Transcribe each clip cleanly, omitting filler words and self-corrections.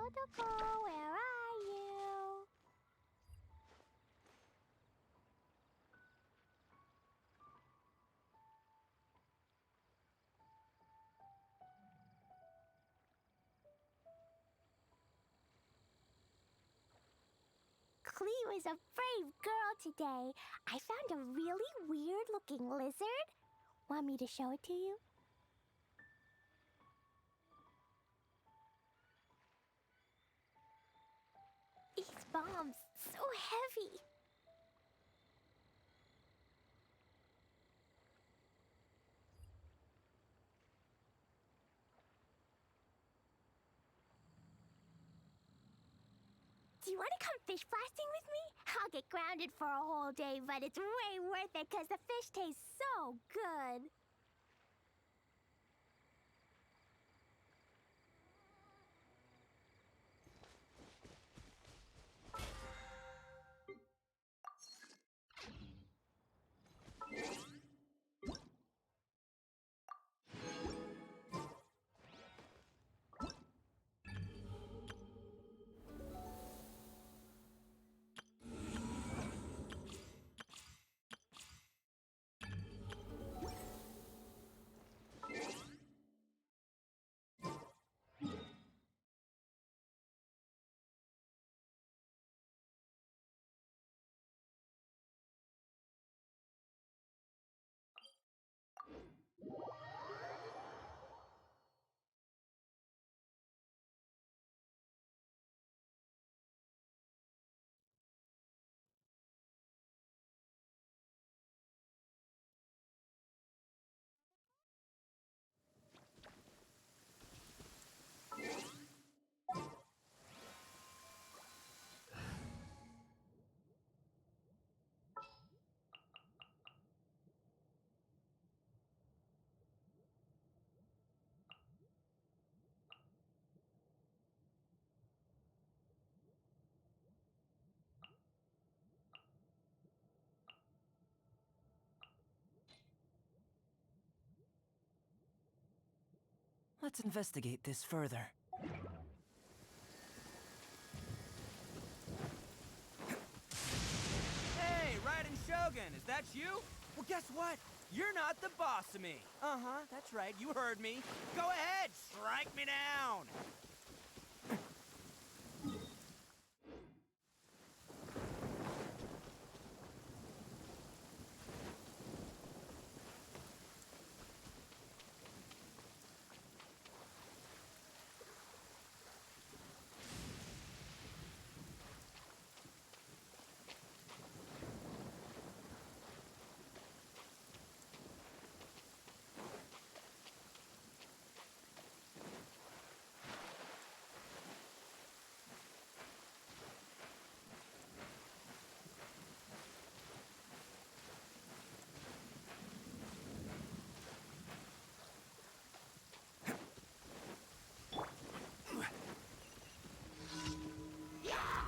Protocol, where are you? Clee was a brave girl today. I found a really weird-looking lizard. Want me to show it to you? These bombs, so heavy. Do you want to come fish blasting with me? I'll get grounded for a whole day, but it's way worth it because the fish taste so good. Let's investigate this further. Hey, Raiden Shogun, is that you? Well, guess what? You're not the boss of me. Uh-huh, that's right, you heard me. Go ahead, strike me down!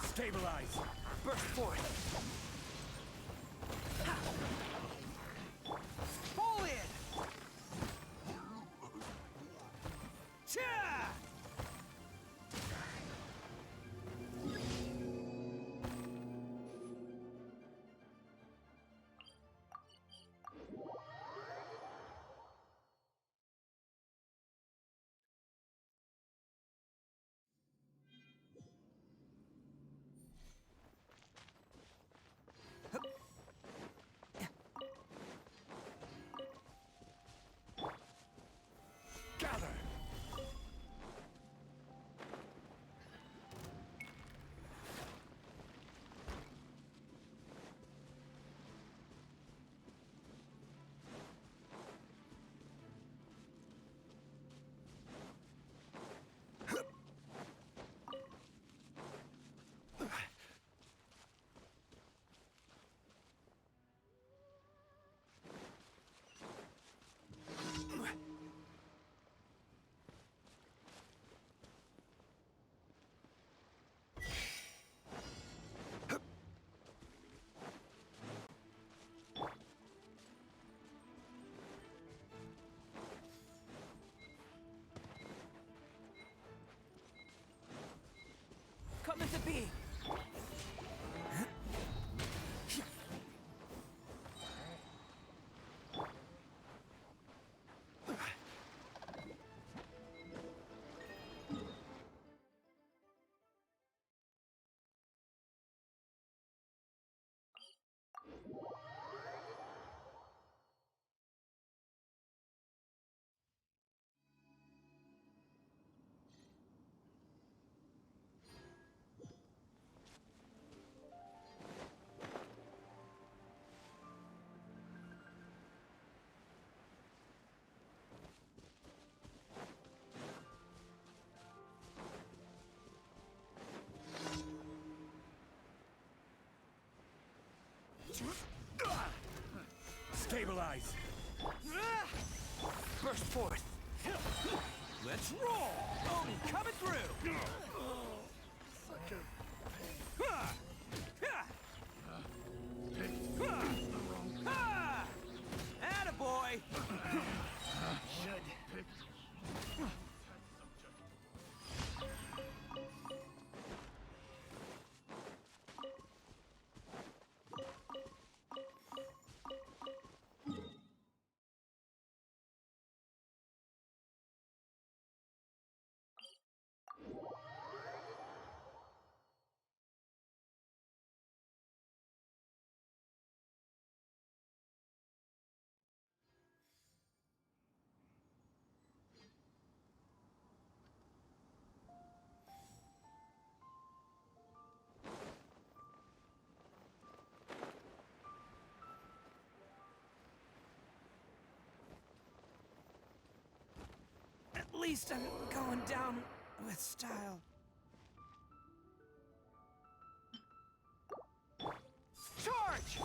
Stabilize! Burst forth! Pull in! Cha! meant to be. Stabilize! Burst forth. Let's roll! Odin coming through! Attaboy! At least I'm going down with style. Charge!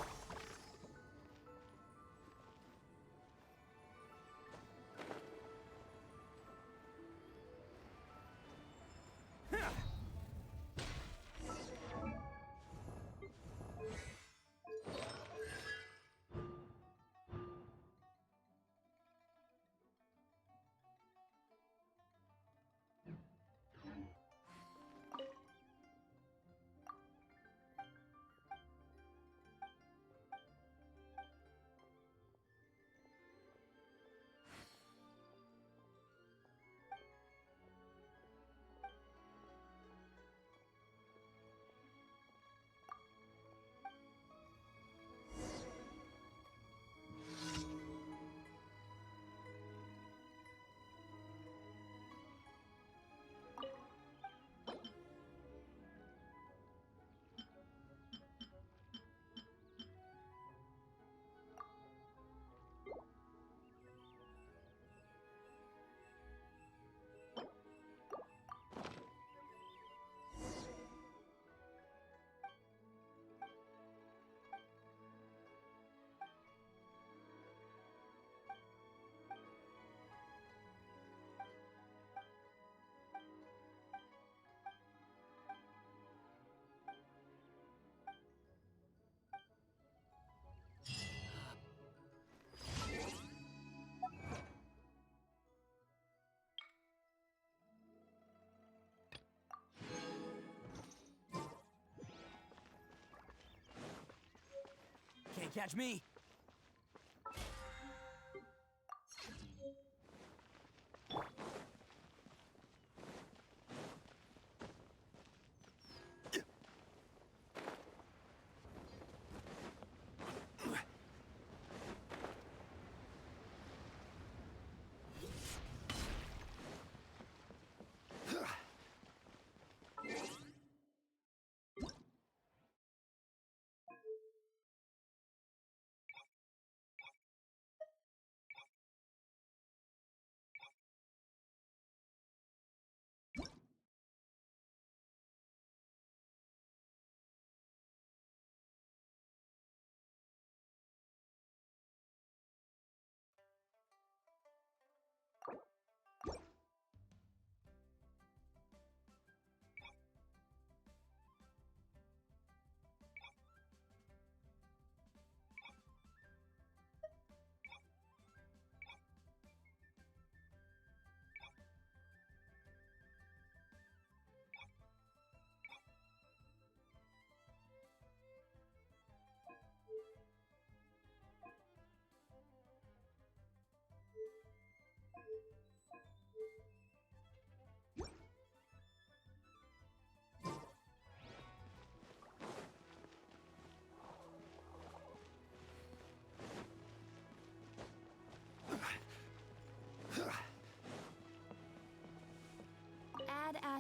Can't catch me.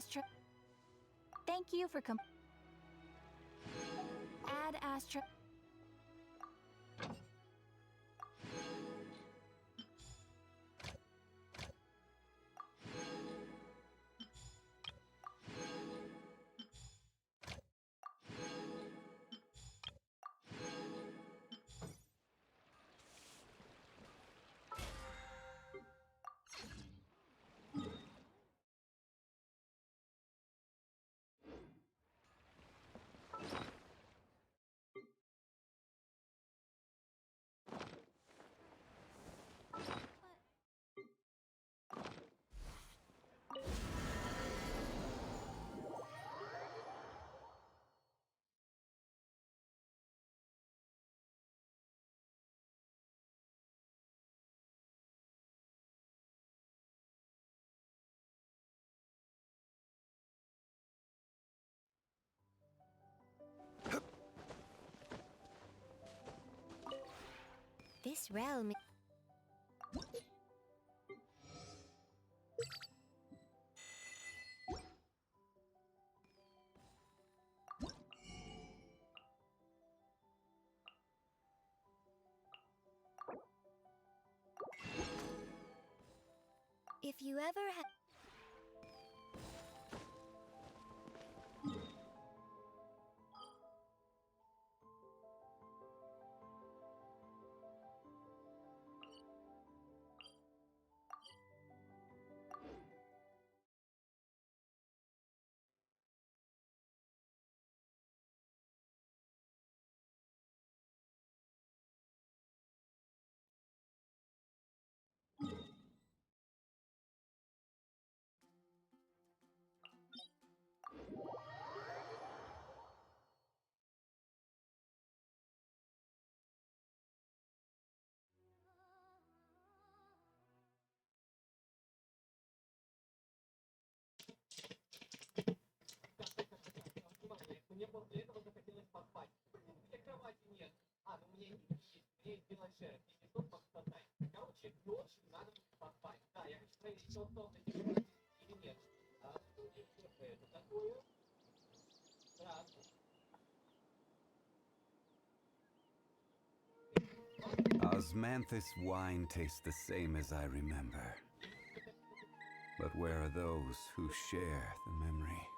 Astro. Thank you for add Astro. This realm. If you ever have. Мне после этого захотелось поспать. Блин, у меня кровати нет. А, ну у меня есть, у меня есть белошерсть. И не покатать. Короче, ночью надо поспать. Да, я хочу проверить, что он или нет. А что это такое? Здравствуйте. Osmanthus wine tastes the same as I remember. But where are those who share the memory?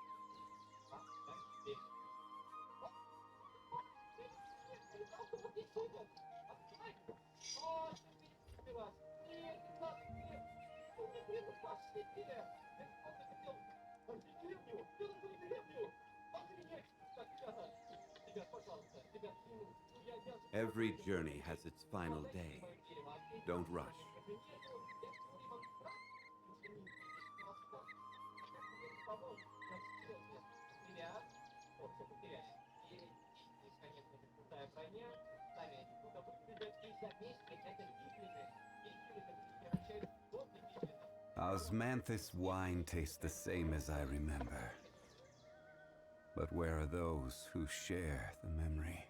Every journey has its final day. Don't rush. Osmanthus wine tastes the same as I remember. But where are those who share the memory?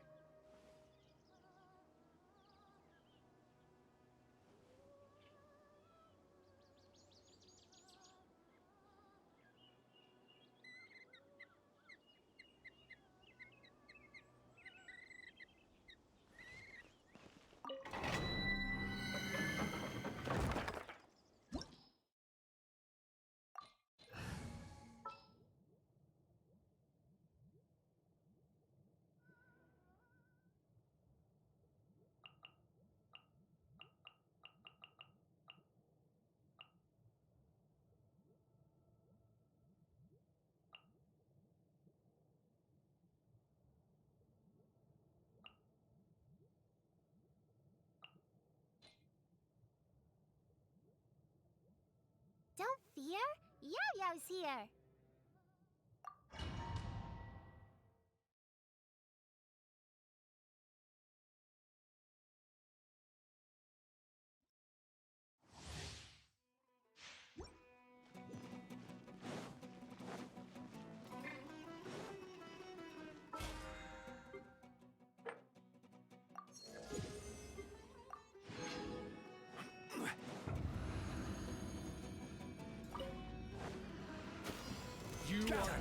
Don't fear. Yo-Yo's here.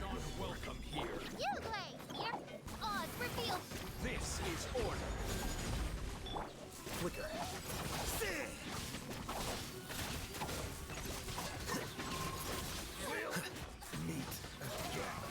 not welcome here. You lay here. Odds revealed. This is order. Flicker. We'll meet again.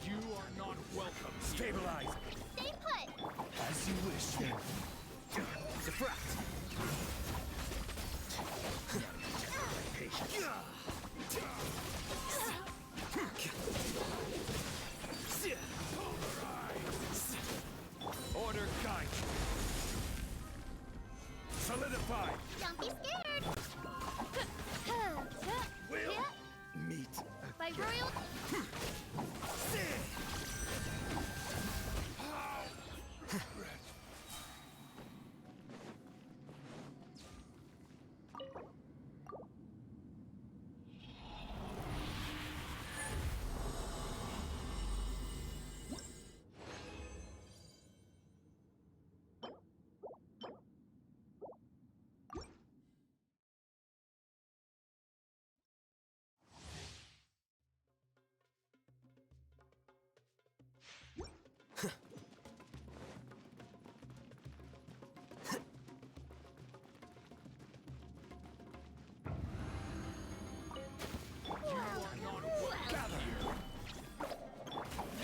You are not welcome. Stabilize. Stay put. As you wish. Defract. Patience. Order guide. Solidify. Don't be scared. Will meet By royal.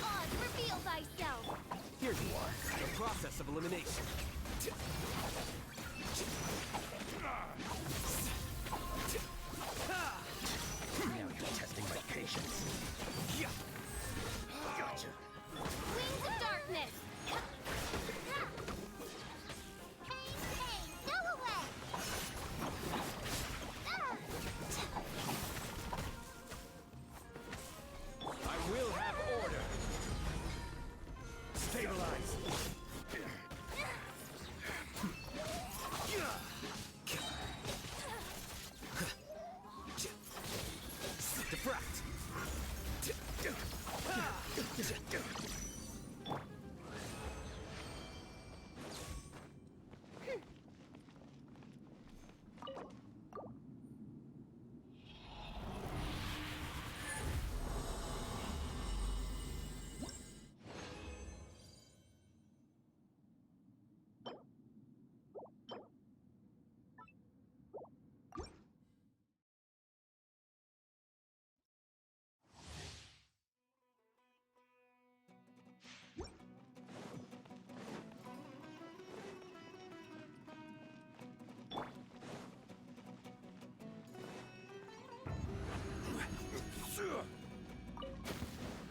Odds reveal thyself. Here you are. The process of elimination. Now you're testing my patience. Gotcha. Wings of darkness. Pain, pain, go away. I will have order. Stabilize. Defract.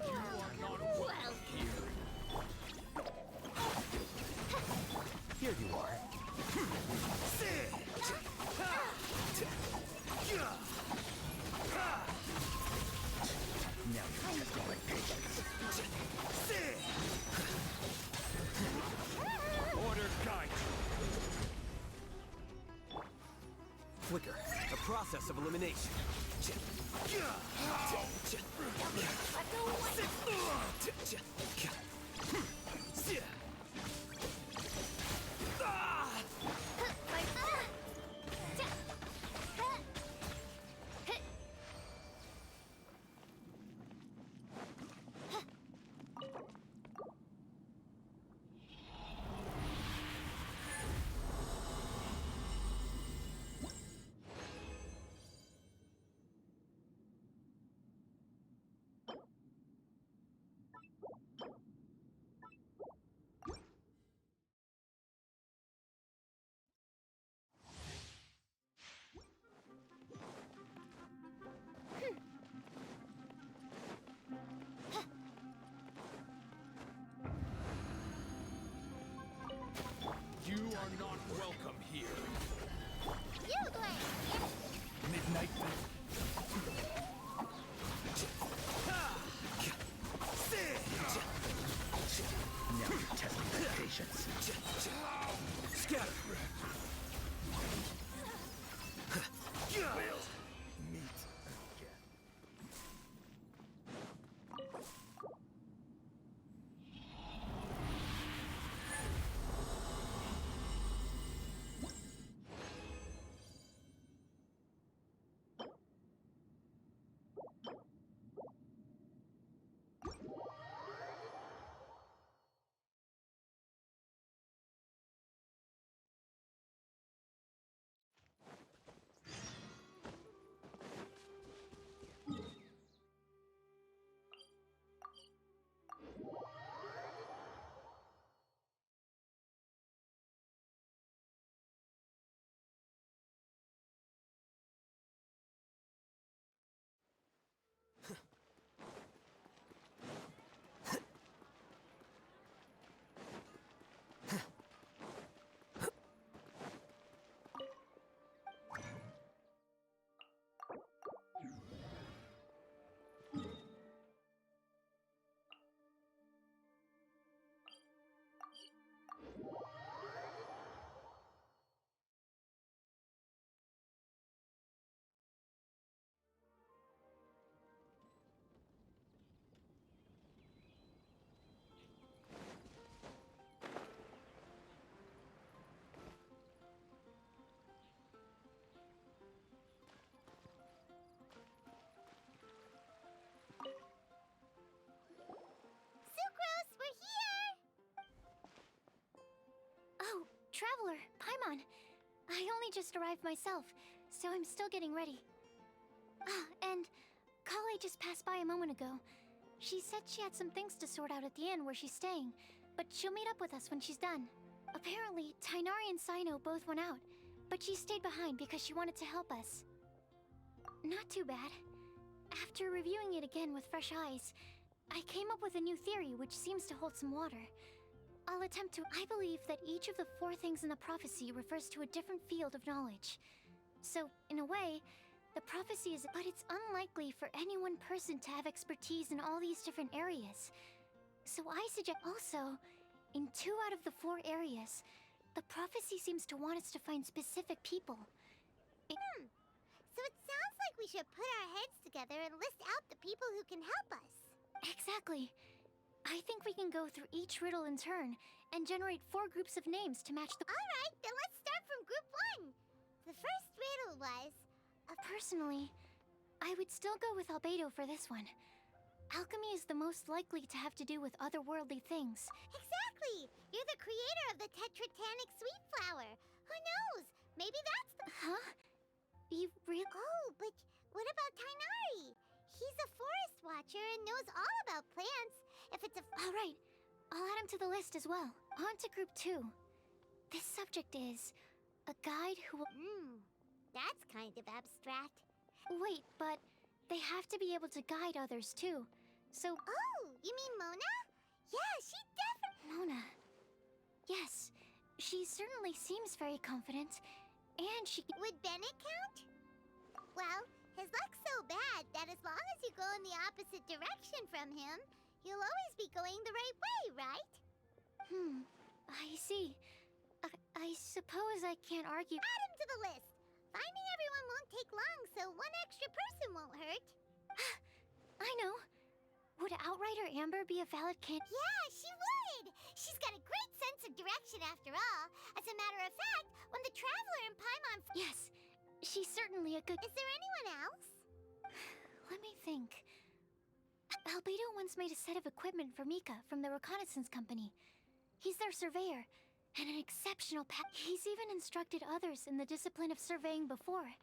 You are not welcome here. Here you are. Now you're testing my patience. Order guide. Flicker. The process of elimination. I don't want are not welcome here. You play! Midnight. Now you're testing my patience. Scatter. We'll meet again. Sucrose, we're here! Oh, Traveler, Paimon. I only just arrived myself, so I'm still getting ready. Ah, and Kale just passed by a moment ago. She said she had some things to sort out at the inn where she's staying, but she'll meet up with us when she's done. Apparently, Tainari and Sino both went out, but she stayed behind because she wanted to help us. Not too bad. After reviewing it again with fresh eyes, I came up with a new theory which seems to hold some water. I'll attempt to. I believe that each of the 4 things in the prophecy refers to a different field of knowledge. So, in a way, the prophecy is. But it's unlikely for any one person to have expertise in all these different areas. So I suggest. Also, in 2 out of the 4 areas, the prophecy seems to want us to find specific people. So it sounds like we should put our heads together and list out the people who can help us. Exactly. I think we can go through each riddle in turn and generate 4 groups of names to match the. Alright, then let's start from group 1. The first riddle was... Personally, I would still go with Albedo for this one. Alchemy is the most likely to have to do with otherworldly things. Exactly! You're the creator of the tetratanic sweet flower. Who knows? Maybe that's the... Huh? You really? Oh, but what about Tainari? He's a forest watcher and knows all about plants. If it's a... All right. I'll add him to the list as well. On to group 2. This subject is a guide who will... That's kind of abstract. Wait, but they have to be able to guide others too. So... Oh, you mean Mona? Yeah, she definitely... Mona. Yes, she certainly seems very confident. And she... Would Bennett count? Well, his luck's so bad that as long as you go in the opposite direction from him, you'll always be going the right way, right? I see. I suppose I can't argue. Add him to the list. Finding everyone won't take long, so 1 extra person won't hurt. I know. Would Outrider Amber be a valid candidate? Yeah, she would! She's got a great sense of direction after all. As a matter of fact, when the Traveler and Paimon... Yes, she's certainly a good... Is there anyone else? Let me think. Albedo once made a set of equipment for Mika from the reconnaissance company. He's their surveyor, and an exceptional He's even instructed others in the discipline of surveying before.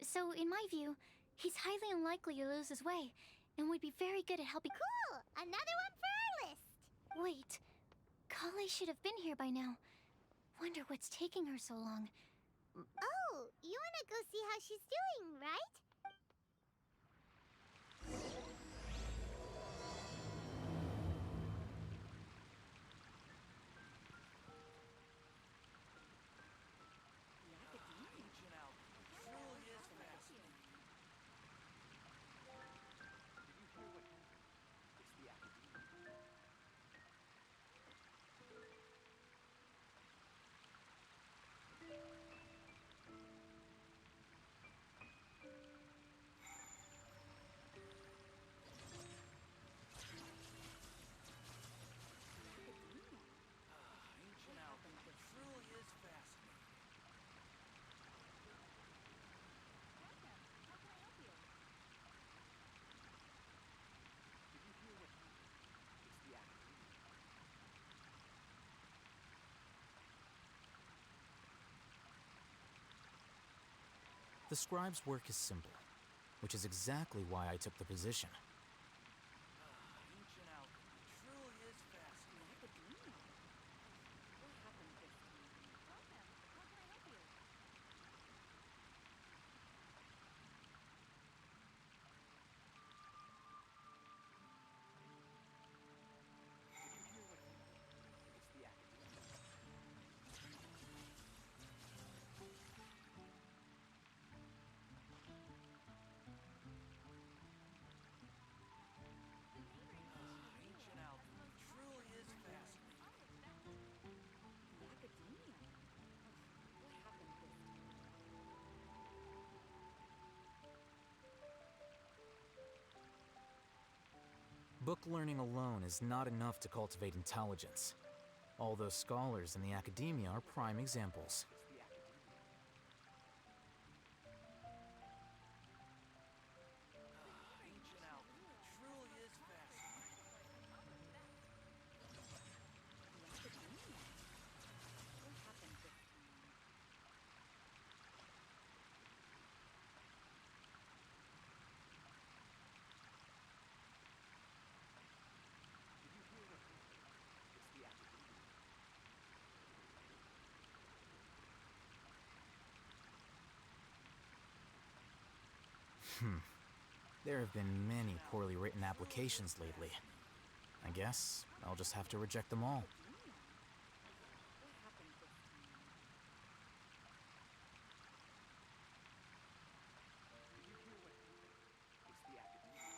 So, in my view, he's highly unlikely to lose his way, and would be very good at helping... Cool! Another one for our list! Wait. Kale should have been here by now. Wonder what's taking her so long. Oh, you wanna go see how she's doing, right? The scribe's work is simple, which is exactly why I took the position. Ancient alchemy truly is fascinating. What happened this time? Welcome. How can I help you? It's the academia. Ancient alchemy truly is fascinating. The academia. What happened this time? Book learning alone is not enough to cultivate intelligence. All those scholars in the academia are prime examples. It's the academia. Ancient alchemy truly is fascinating. The academia. What happened this time? Did you hear what happened? It's the academia. There have been many poorly written applications lately. I guess I'll just have to reject them all. What happened this time? Did you hear what happened? It's the academia.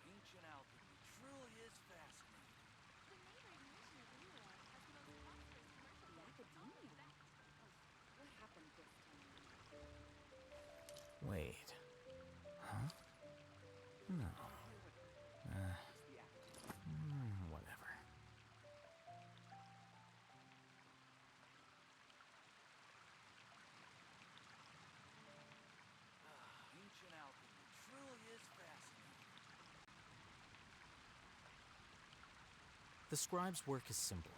Ancient alchemy truly is fascinating. The academia. What happened this time? Wait. Huh? No. It's the academia. Whatever. Ancient alchemy truly is fascinating. The scribe's work is simple,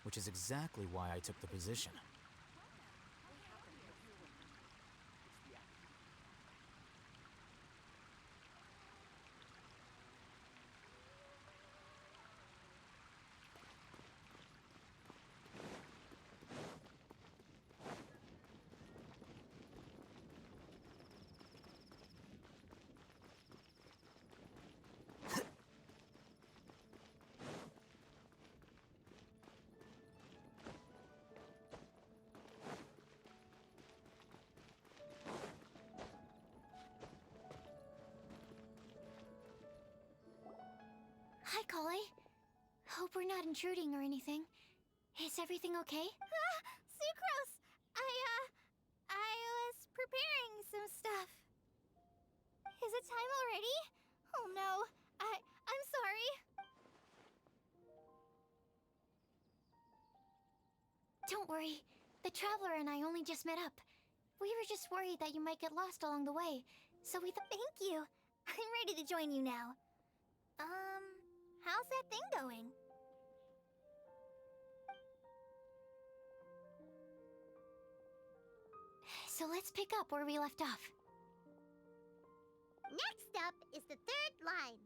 which is exactly why I took the position. It's the academia. Hi, Collie. Hope we're not intruding or anything. Is everything okay? Sucrose! I was preparing some stuff. Is it time already? Oh no, I'm sorry. Don't worry. The Traveler and I only just met up. We were just worried that you might get lost along the way, so we thought. Thank you. I'm ready to join you now. How's that thing going? So let's pick up where we left off. Next up is the third line.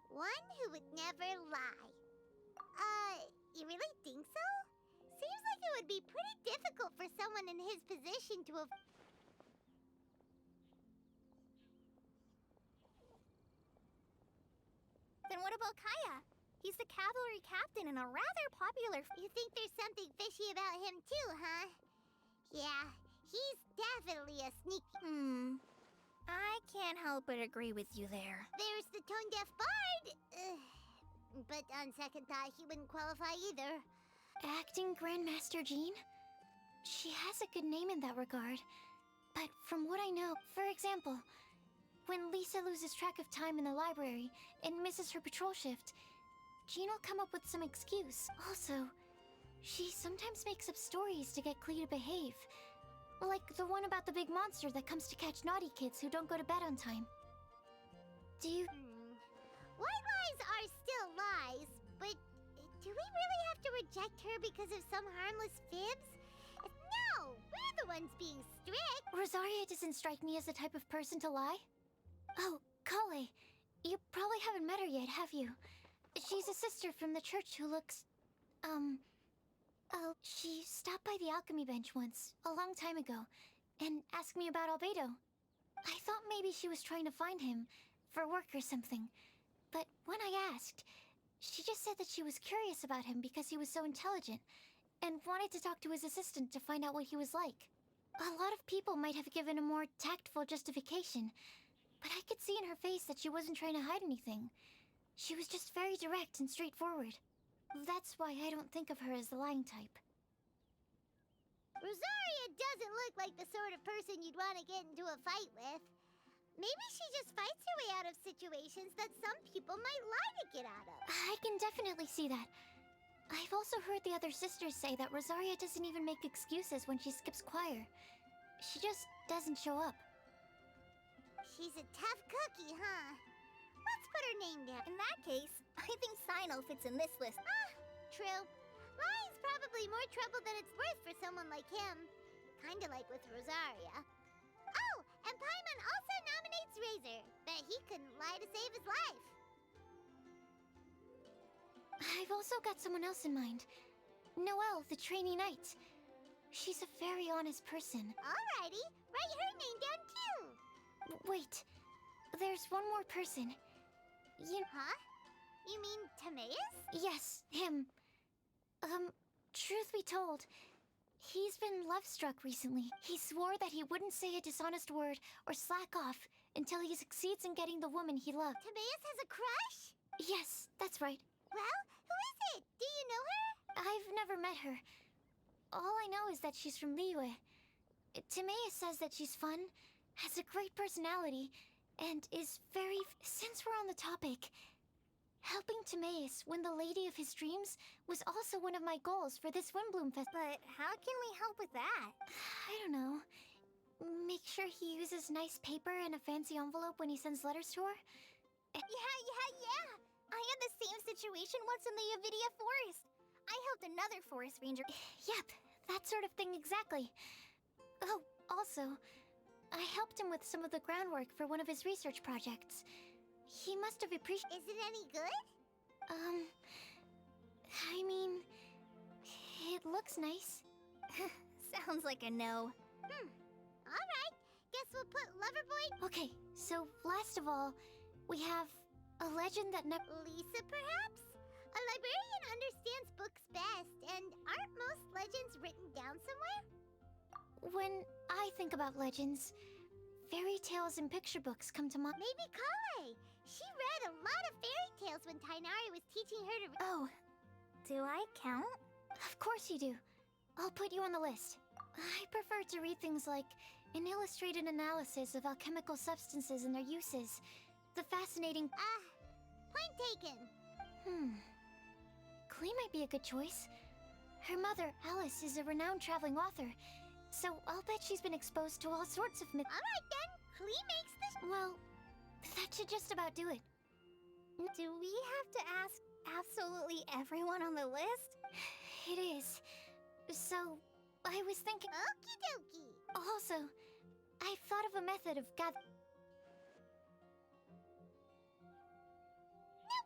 One who would never lie. You really think so? Seems like it would be pretty difficult for someone in his position to have... Then what about Kaya? He's the cavalry captain and a rather popular... You think there's something fishy about him too, huh? Yeah, he's definitely a sneak... I can't help but agree with you there. There's the tone-deaf bard! But on second thought, he wouldn't qualify either. Acting Grandmaster Jean? She has a good name in that regard. But from what I know, for example, when Lisa loses track of time in the library and misses her patrol shift, Jean will come up with some excuse. Also, she sometimes makes up stories to get Klee to behave. Like the one about the big monster that comes to catch naughty kids who don't go to bed on time. Do you... White lies are still lies, but do we really have to reject her because of some harmless fibs? No, we're the ones being strict. Rosaria doesn't strike me as the type of person to lie. Oh, Kale, you probably haven't met her yet, have you? She's a sister from the church who looks... Oh, she stopped by the alchemy bench once, a long time ago, and asked me about Albedo. I thought maybe she was trying to find him, for work or something. But when I asked, she just said that she was curious about him because he was so intelligent, and wanted to talk to his assistant to find out what he was like. A lot of people might have given a more tactful justification, but I could see in her face that she wasn't trying to hide anything. She was just very direct and straightforward. That's why I don't think of her as the lying type. Rosaria doesn't look like the sort of person you'd want to get into a fight with. Maybe she just fights her way out of situations that some people might lie to get out of. I can definitely see that. I've also heard the other sisters say that Rosaria doesn't even make excuses when she skips choir. She just doesn't show up. She's a tough cookie, huh? Let's put her name down. In that case, I think Sino fits in this list. True. Lying's probably more trouble than it's worth for someone like him. Kinda like with Rosaria. Oh, and Paimon also nominates Razor, but he couldn't lie to save his life. I've also got someone else in mind. Noelle, the trainee knight. She's a very honest person. Alrighty, write her name down too. Wait, there's one more person. Huh? You mean Timaeus? Yes, him. Truth be told, he's been love-struck recently. He swore that he wouldn't say a dishonest word or slack off until he succeeds in getting the woman he loved. Timaeus has a crush? Yes, that's right. Well, who is it? Do you know her? I've never met her. All I know is that she's from Liyue. Timaeus says that she's fun, has a great personality, and is very... Since we're on the topic, helping Timaeus win the lady of his dreams was also one of my goals for this Windbloom Fest. But how can we help with that? I don't know. Make sure he uses nice paper and a fancy envelope when he sends letters to her? Yeah. I had the same situation once in the Avidia Forest. I helped another forest ranger. Yep, that sort of thing exactly. Oh, also, I helped him with some of the groundwork for one of his research projects. He must have appreciated... Is it any good? I mean... It looks nice. Sounds like a no. Alright, guess we'll put Loverboy... Okay, so last of all, we have a legend that never... Lisa, perhaps? A librarian understands books best, and aren't most legends written down somewhere? When I think about legends, fairy tales and picture books come to mind. Maybe Kale. She read a lot of fairy tales when Tainari was teaching her to... Oh, Do I count? of course you do. I'll put you on the list. I prefer to read things like an illustrated analysis of alchemical substances and their uses. The fascinating... Point taken. Klee might be a good choice. Her mother, Alice, is a renowned traveling author, so I'll bet she's been exposed to all sorts of myth... Alright then, Klee makes this... Well, that should just about do it. Do we have to ask absolutely everyone on the list? It is. So, I was thinking... Okie dokie. Also, I've thought of a method of No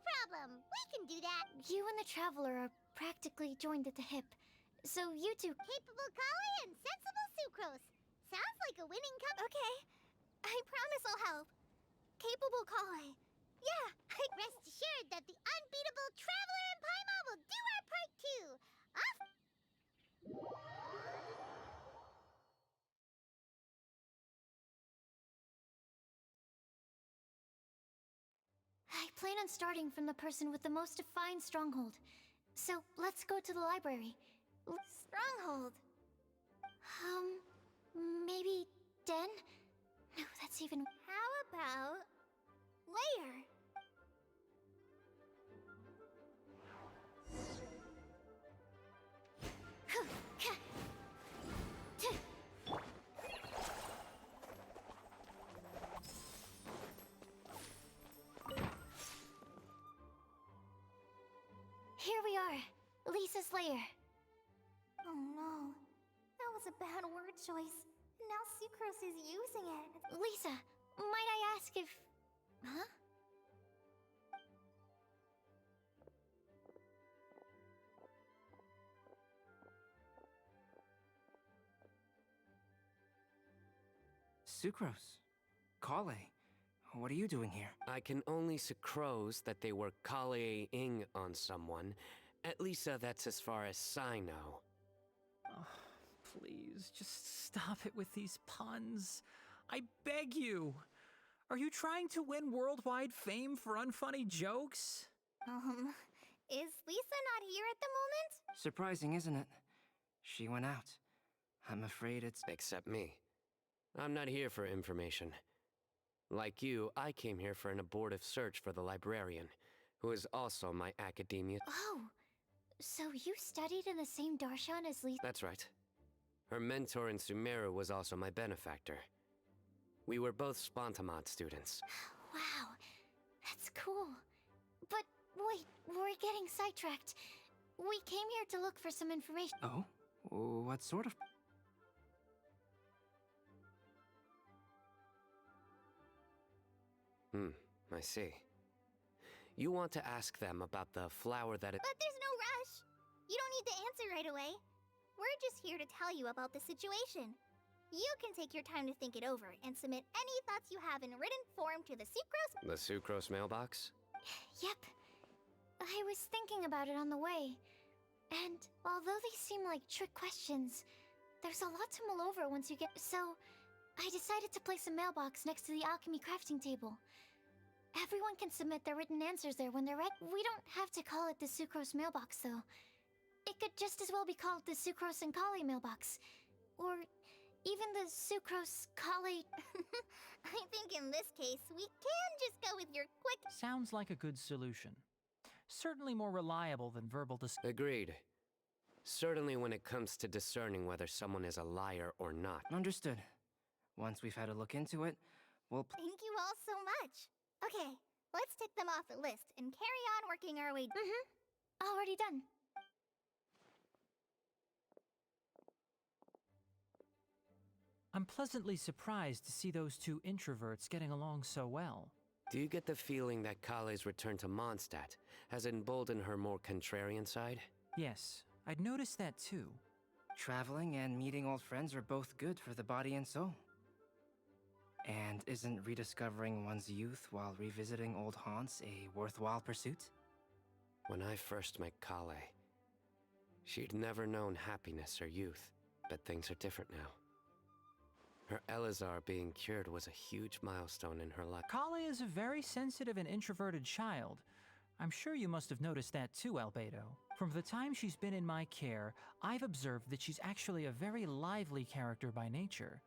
problem, we can do that. You and the Traveler are practically joined at the hip. So you two... Capable Kale and sensible Sucrose. Sounds like a winning Okay, I promise I'll help. Capable Kale. Yeah, Rest assured that the unbeatable Traveler and Paimon will do our part too. Off... I plan on starting from the person with the most defined stronghold. So let's go to the library. Stronghold. Maybe Den? No, that's even... How about... Layer? here we are. Lisa's lair. Oh no. That was a bad word choice. Now Sucrose is using it. Lisa, might I ask if... Huh? Sucrose. Kale. What are you doing here? I can only sucrose that they were Kale-ing on someone. At least that's as far as I know. Oh, please, just stop it with these puns. I beg you. Are you trying to win worldwide fame for unfunny jokes? Is Lisa not here at the moment? Surprising, isn't it? She went out. I'm afraid it's... Except me. I'm not here for information. Like you, I came here for an abortive search for the librarian, who is also my academia. Oh, so you studied in the same darshan as Lisa? That's right. Her mentor in Sumeru was also my benefactor. We were both Spontamod students. Wow, that's cool. But wait, we're getting sidetracked. We came here to look for some information. Oh? What sort of... I see. You want to ask them about the flower that it... But there's no rush. You don't need to answer right away. We're just here to tell you about the situation. You can take your time to think it over and submit any thoughts you have in written form to the Sucrose... The Sucrose mailbox? Yep. I was thinking about it on the way. And although they seem like trick questions, there's a lot to mull over once you get... So, I decided to place a mailbox next to the alchemy crafting table. Everyone can submit their written answers there when they're ready. We don't have to call it the Sucrose mailbox, though. It could just as well be called the Sucrose and Kale mailbox. Or even the Sucrose Kale... I think in this case, we can just go with your quick... Sounds like a good solution. Certainly more reliable than verbal Agreed. Certainly when it comes to discerning whether someone is a liar or not. Understood. Once we've had a look into it, we'll... Thank you all so much. Okay, let's tick them off the list and carry on working our way... Already done. I'm pleasantly surprised to see those two introverts getting along so well. Do you get the feeling that Kale's return to Mondstadt has emboldened her more contrarian side? Yes, I'd noticed that too. Traveling and meeting old friends are both good for the body and soul. And isn't rediscovering one's youth while revisiting old haunts a worthwhile pursuit? When I first met Kale, she'd never known happiness or youth, but things are different now. Her Elazar being cured was a huge milestone in her life. Kale is a very sensitive and introverted child. I'm sure you must have noticed that too, Albedo. From the time she's been in my care, I've observed that she's actually a very lively character by nature.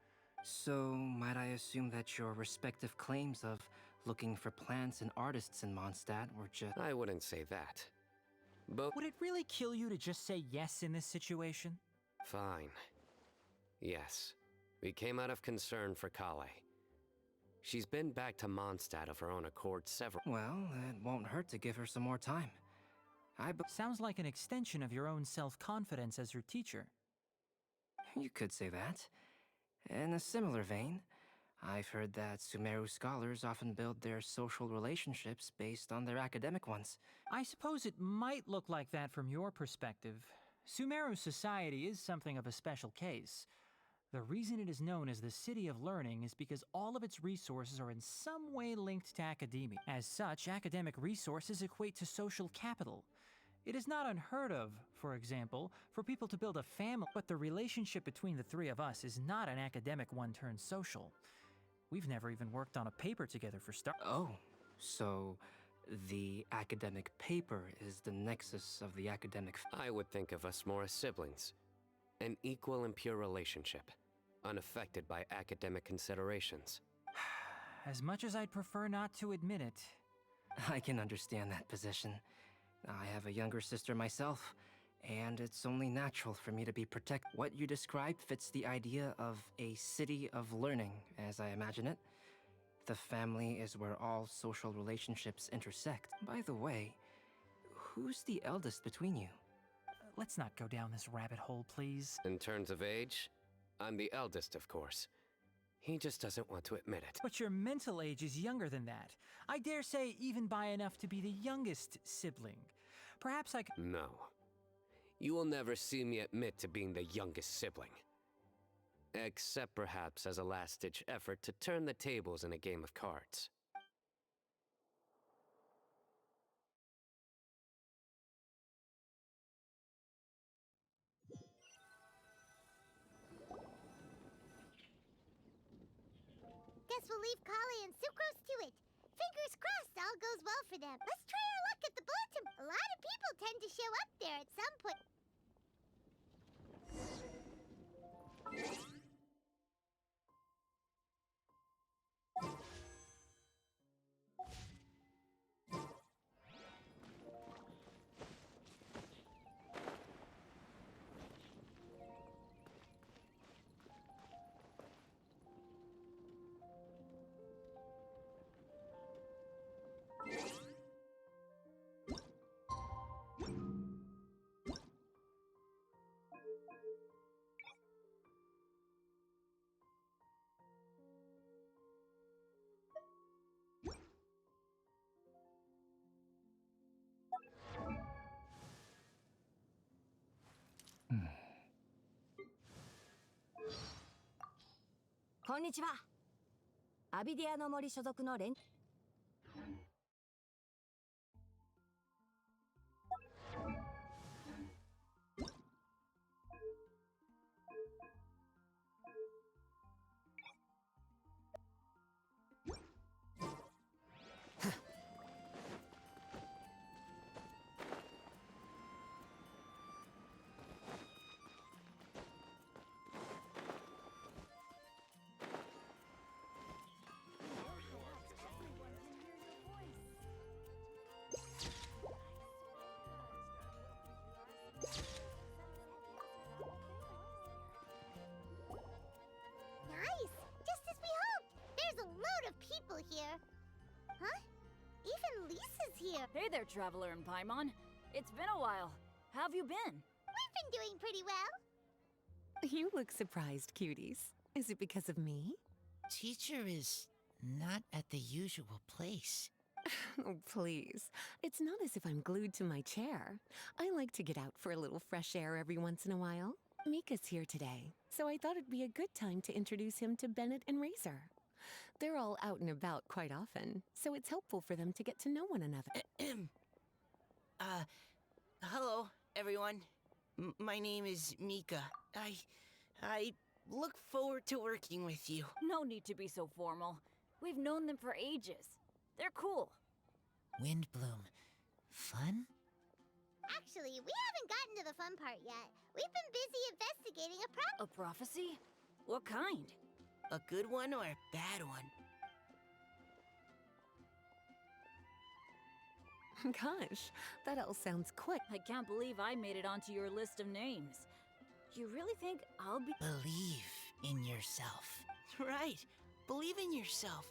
So, might I assume that your respective claims of looking for plants and artists in Mondstadt were just... I wouldn't say that. But... Would it really kill you to just say yes in this situation? Fine. Yes. We came out of concern for Kale. She's been back to Mondstadt of her own accord several... Well, it won't hurt to give her some more time. Sounds like an extension of your own self-confidence as her teacher. You could say that. In a similar vein, I've heard that Sumeru scholars often build their social relationships based on their academic ones. I suppose it might look like that from your perspective. Sumeru society is something of a special case. The reason it is known as the City of Learning is because all of its resources are in some way linked to academia. As such, academic resources equate to social capital. It is not unheard of, for example, for people to build a family, but the relationship between the three of us is not an academic one turned social. We've never even worked on a paper together for start. Oh, so the academic paper is the nexus of the academic... I would think of us more as siblings. An equal and pure relationship, unaffected by academic considerations. As much as I'd prefer not to admit it. I can understand that position. I have a younger sister myself, and it's only natural for me to be protected. What you described fits the idea of a city of learning, as I imagine it. The family is where all social relationships intersect. By the way, Who's the eldest between you? Let's not go down this rabbit hole, please. In terms of age, I'm the eldest, of course. He just doesn't want to admit it. But your mental age is younger than that. I dare say even by enough to be the youngest sibling. Perhaps I could... No. You will never see me admit to being the youngest sibling. Except perhaps as a last-ditch effort to turn the tables in a game of cards. Guess we'll leave Kale and Sucrose to it. Fingers crossed all goes well for them. Let's try our luck at the bulletin. A lot of people tend to show up there at some point. Konnichiwa. アビディアの森所属の連 Nice! Just as we hoped! There's a load of people here. Huh? Even Lisa's here. Hey there, Traveler and Paimon. It's been a while. How have you been? We've been doing pretty well. You look surprised, cuties. Is it because of me? Teacher is not at the usual place. Oh, please. It's not as if I'm glued to my chair. I like to get out for a little fresh air every once in a while. Mika's here today, so I thought it'd be a good time to introduce him to Bennett and Razor. They're all out and about quite often, so it's helpful for them to get to know one another. Hello, everyone. My name is Mika. I look forward to working with you. No need to be so formal. We've known them for ages. They're cool. Windbloom. Fun? Actually, we haven't gotten to the fun part yet. We've been busy investigating a A prophecy? What kind? A good one or a bad one? Gosh, that all sounds quick. I can't believe I made it onto your list of names. You really think I'll be— Believe in yourself. Right. Believe in yourself.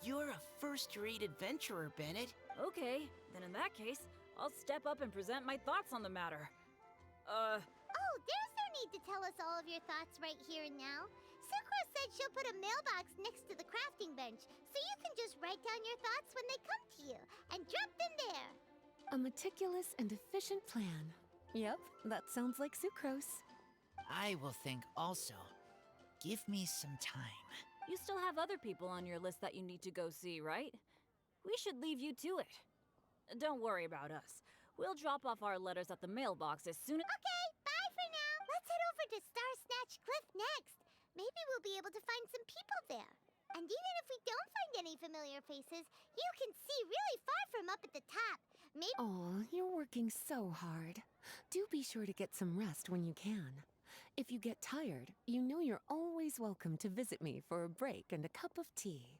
You're a first-rate adventurer, Bennett. Okay, then in that case, I'll step up and present my thoughts on the matter. Oh, there's no need to tell us all of your thoughts right here and now. Sakura said she'll put a mailbox next to the crafting bench, so you can just write down your thoughts when they come to you, and drop them there. A meticulous and efficient plan. Yep, that sounds like sucrose. I will think also. Give me some time. You still have other people on your list that you need to go see, right? We should leave you to it. Don't worry about us. We'll drop off our letters at the mailbox as soon as— Okay, bye for now. Let's head over to Star Snatch Cliff next. Maybe we'll be able to find some people there. And even if we don't find any familiar faces, you can see really far from up at the top. Maybe— Aw, you're working so hard. Do be sure to get some rest when you can. If you get tired, you know you're always welcome to visit me for a break and a cup of tea.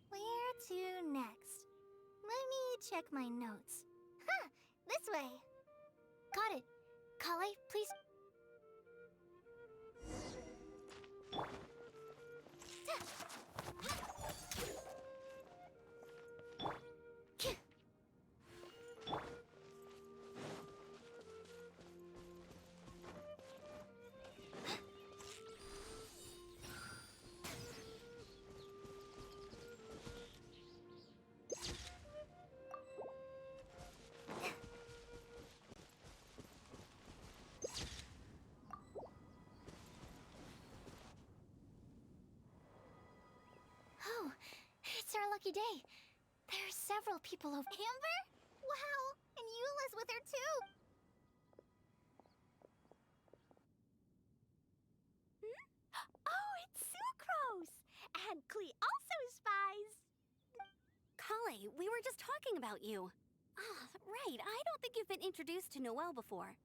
Where to next? Let me check my notes. Huh, this way. Got it. Kale, please. lucky day. There are several people over. Amber? Wow, and Eula's with her too. Oh, it's Sucrose! And Klee also spies. Kale, we were just talking about you. Ah, right. I don't think you've been introduced to Noelle before.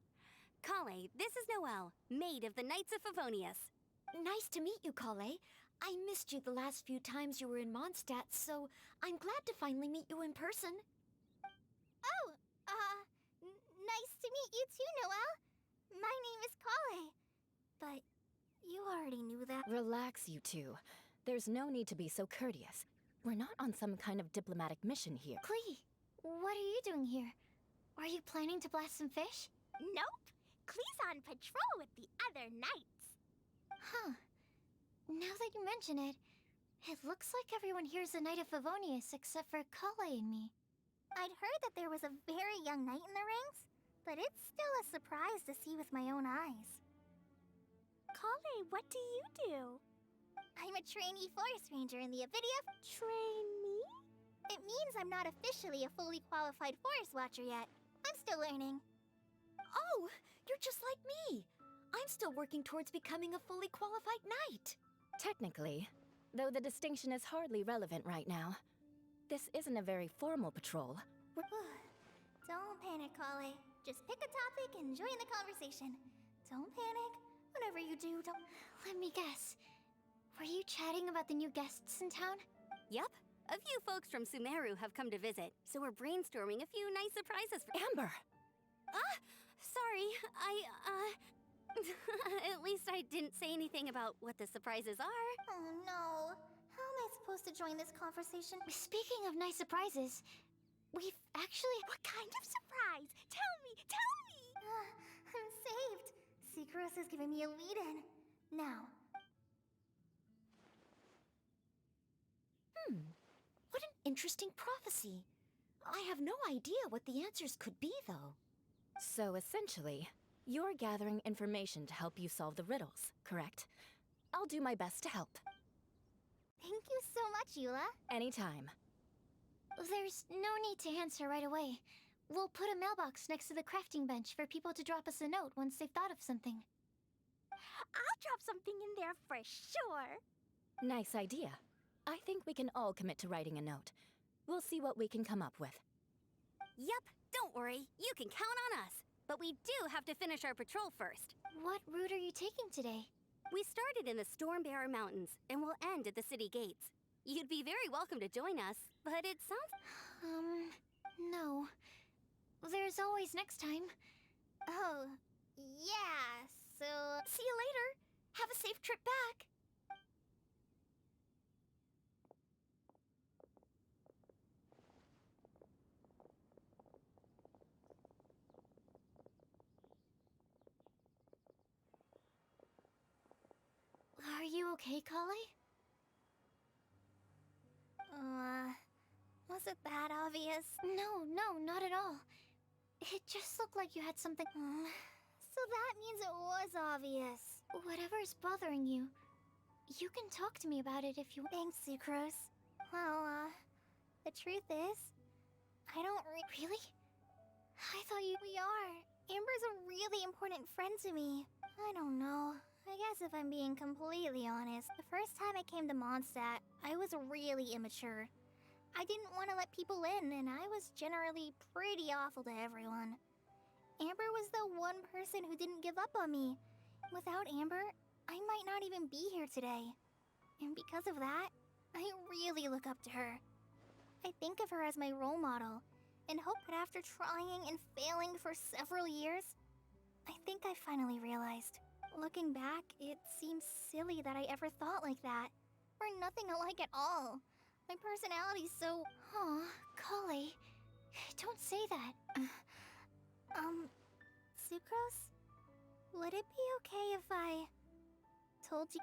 Kale, this is Noelle, maid of the Knights of Favonius. Nice to meet you, Kale. I missed you the last few times you were in Mondstadt, so I'm glad to finally meet you in person. Oh, nice to meet you too, Noelle. My name is Kale. But you already knew that. Relax, you two. There's no need to be so courteous. We're not on some kind of diplomatic mission here. Klee, what are you doing here? Are you planning to blast some fish? Nope. Klee's on patrol with the other knights. Huh. Now that you mention it, it looks like everyone here's a Knight of Favonius except for Kale and me. I'd heard that there was a very young knight in the ranks, but it's still a surprise to see with my own eyes. Kale, what do you do? I'm a trainee forest ranger in the Avidia. Trainee? It means I'm not officially a fully qualified forest watcher yet. I'm still learning. Oh, you're just like me. I'm still working towards becoming a fully qualified knight. Technically, though the distinction is hardly relevant right now. This isn't a very formal patrol. Don't panic, Kale. Just pick a topic and join the conversation. Don't panic. Whatever you do, don't... Let me guess. Were you chatting about the new guests in town? Yup. A few folks from Sumeru have come to visit, so we're brainstorming a few nice surprises for— Amber! Sorry, At least I didn't say anything about what the surprises are. Oh no. How am I supposed to join this conversation? Speaking of nice surprises, we've actually... What kind of surprise? Tell me! Tell me! I'm saved. Sucrose is giving me a lead-in. Now. What an interesting prophecy. I have no idea what the answers could be, though. So essentially, you're gathering information to help you solve the riddles, correct? I'll do my best to help. Thank you so much, Eula. Anytime. There's no need to answer right away. We'll put a mailbox next to the crafting bench for people to drop us a note once they've thought of something. I'll drop something in there for sure. Nice idea. I think we can all commit to writing a note. We'll see what we can come up with. Yup, don't worry. You can count on us. But we do have to finish our patrol first. What route are you taking today? We started in the Stormbearer Mountains, and we'll end at the city gates. You'd be very welcome to join us, but it sounds... No. There's always next time. Oh, yeah, so... See you later. Have a safe trip back. Are you okay, Kale? Was it that obvious? No, not at all. It just looked like you had something... So that means it was obvious. Whatever's bothering you, you can talk to me about it if you... Thanks, Sucrose. Well, the truth is, I don't Really? I thought you... We are. Amber's a really important friend to me. I don't know. I guess if I'm being completely honest, the first time I came to Mondstadt, I was really immature. I didn't want to let people in, and I was generally pretty awful to everyone. Amber was the one person who didn't give up on me. Without Amber, I might not even be here today. And because of that, I really look up to her. I think of her as my role model, and hope that after trying and failing for several years, I think I finally realized. Looking back, it seems silly that I ever thought like that. We're nothing alike at all. My personality's so... Aw, Kale, don't say that. Sucrose? Would it be okay if I told you...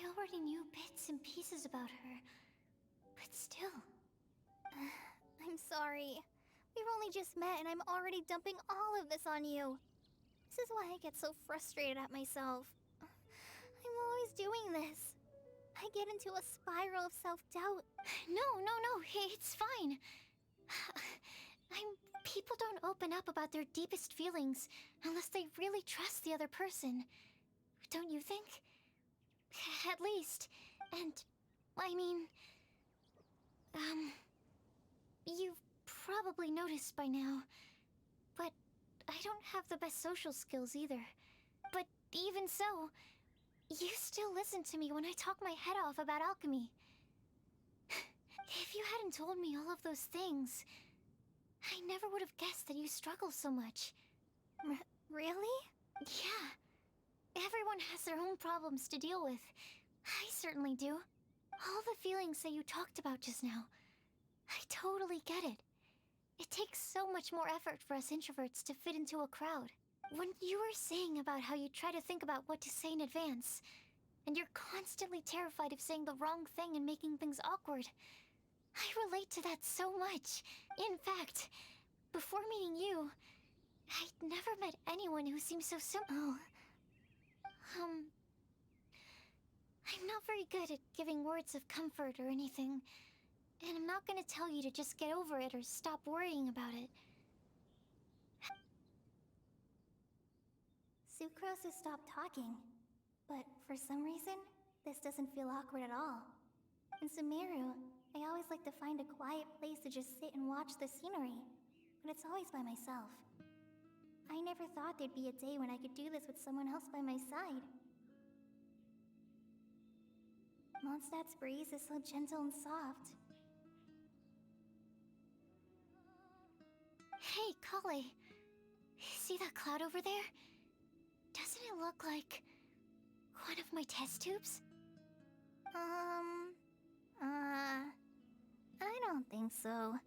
I already knew bits and pieces about her, but still... I'm sorry. We've only just met and I'm already dumping all of this on you. This is why I get so frustrated at myself. I'm always doing this. I get into a spiral of self-doubt. No, it's fine. People don't open up about their deepest feelings unless they really trust the other person. Don't you think? At least. And, I mean... You've probably noticed by now, but I don't have the best social skills either. But even so, you still listen to me when I talk my head off about alchemy. If you hadn't told me all of those things, I never would have guessed that you struggle so much. Really? Yeah. Everyone has their own problems to deal with. I certainly do. All the feelings that you talked about just now, I totally get it. It takes so much more effort for us introverts to fit into a crowd. When you were saying about how you try to think about what to say in advance, and you're constantly terrified of saying the wrong thing and making things awkward, I relate to that so much. In fact, before meeting you, I'd never met anyone who seemed so simple. I'm not very good at giving words of comfort or anything, and I'm not gonna tell you to just get over it or stop worrying about it. Sucrose has stopped talking, but for some reason, this doesn't feel awkward at all. In Sumeru, I always like to find a quiet place to just sit and watch the scenery, but it's always by myself. I never thought there'd be a day when I could do this with someone else by my side. Mondstadt's breeze is so gentle and soft. Hey, Kale. See that cloud over there? Doesn't it look like one of my test tubes? I don't think so.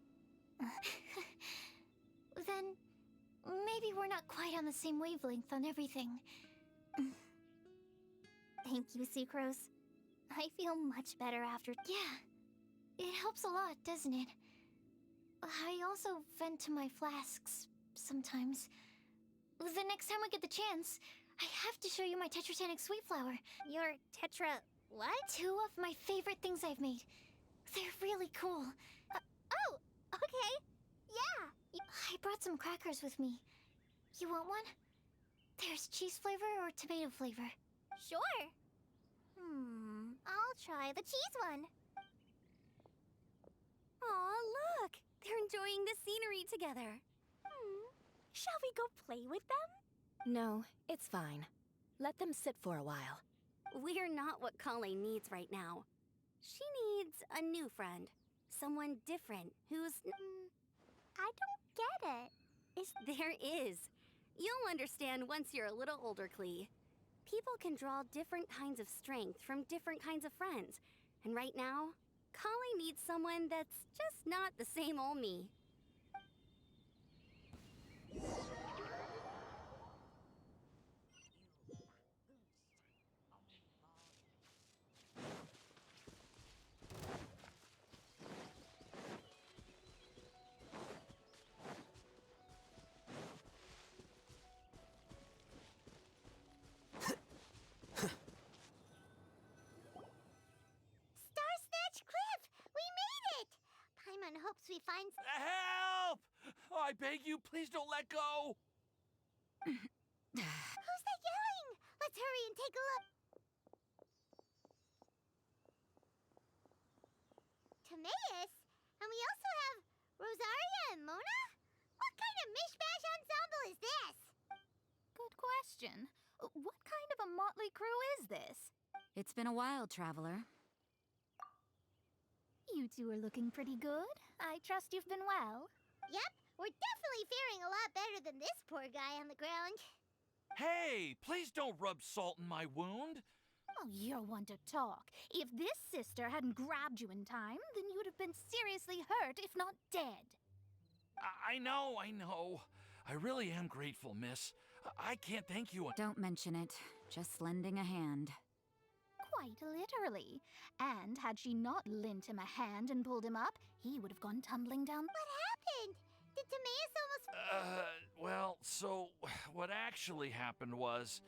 Then maybe we're not quite on the same wavelength on everything. Thank you, Sucrose. I feel much better after. Yeah, it helps a lot, doesn't it? I also vent to my flasks sometimes. The next time I get the chance, I have to show you my Tetratanic Sweet Flower. Your what? 2 of my favorite things I've made. They're really cool. Oh, okay. Yeah. I brought some crackers with me. You want one? There's cheese flavor or tomato flavor. Sure. I'll try the cheese one. Aw, look! They're enjoying the scenery together. Shall we go play with them? No, it's fine. Let them sit for a while. We're not what Kale needs right now. She needs a new friend. Someone different, who's... I don't get it. There is. You'll understand once you're a little older, Klee. People can draw different kinds of strength from different kinds of friends. And right now, Kale needs someone that's just not the same old me. Hopes we find Help! Oh, I beg you, please don't let go! Who's that yelling? Let's hurry and take a look. Timaeus? And we also have Rosaria and Mona? What kind of mishmash ensemble is this? Good question. What kind of a motley crew is this? It's been a while, Traveler. You two are looking pretty good. I trust you've been well. Yep, we're definitely faring a lot better than this poor guy on the ground. Hey, please don't rub salt in my wound. Oh, you're one to talk. If this sister hadn't grabbed you in time, then you'd have been seriously hurt, if not dead. I know. I really am grateful, miss. I can't thank you. Don't mention it. Just lending a hand. Quite literally. And had she not lent him a hand and pulled him up, he would have gone tumbling down. What happened? Did Timaeus almost... Well, so what actually happened was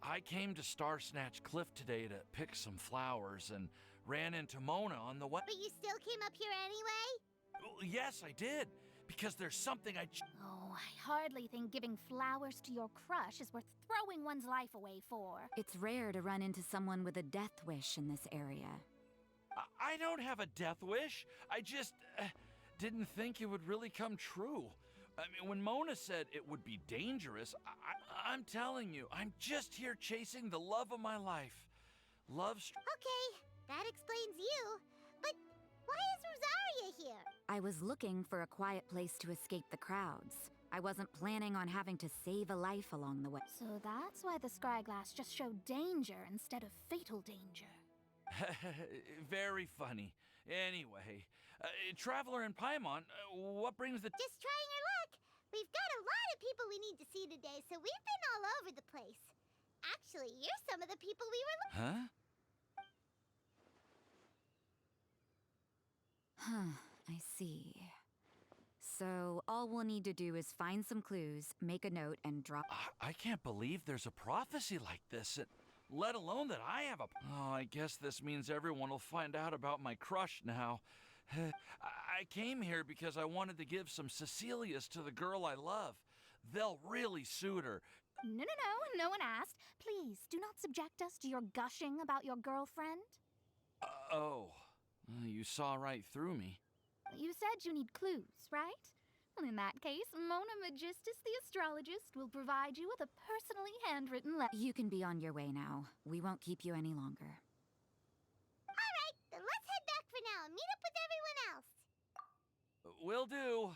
I came to Star Snatch Cliff today to pick some flowers and ran into Mona on the way. But you still came up here anyway? Well, yes, I did. Because there's something Oh, I hardly think giving flowers to your crush is worth throwing one's life away for. It's rare to run into someone with a death wish in this area. I don't have a death wish. I just didn't think it would really come true. I mean, when Mona said it would be dangerous, I'm telling you, I'm just here chasing the love of my life. Okay, that explains you. But why is Rosaria here? I was looking for a quiet place to escape the crowds. I wasn't planning on having to save a life along the way. So that's why the scryglass just showed danger instead of fatal danger. Very funny. Anyway, Traveler and Paimon, what brings the... Just trying our luck. We've got a lot of people we need to see today, so we've been all over the place. Actually, you're some of the people we were... Huh? I see. So all we'll need to do is find some clues, make a note, and drop... I can't believe there's a prophecy like this, let alone that I have a... Oh, I guess this means everyone will find out about my crush now. I came here because I wanted to give some Cecilias to the girl I love. They'll really suit her. No one asked. Please, do not subject us to your gushing about your girlfriend. You saw right through me. You said you need clues, right? Well, in that case, Mona Magistus the astrologist will provide you with a personally handwritten letter. You can be on your way now. We won't keep you any longer. All right, then let's head back for now and meet up with everyone else. Will do.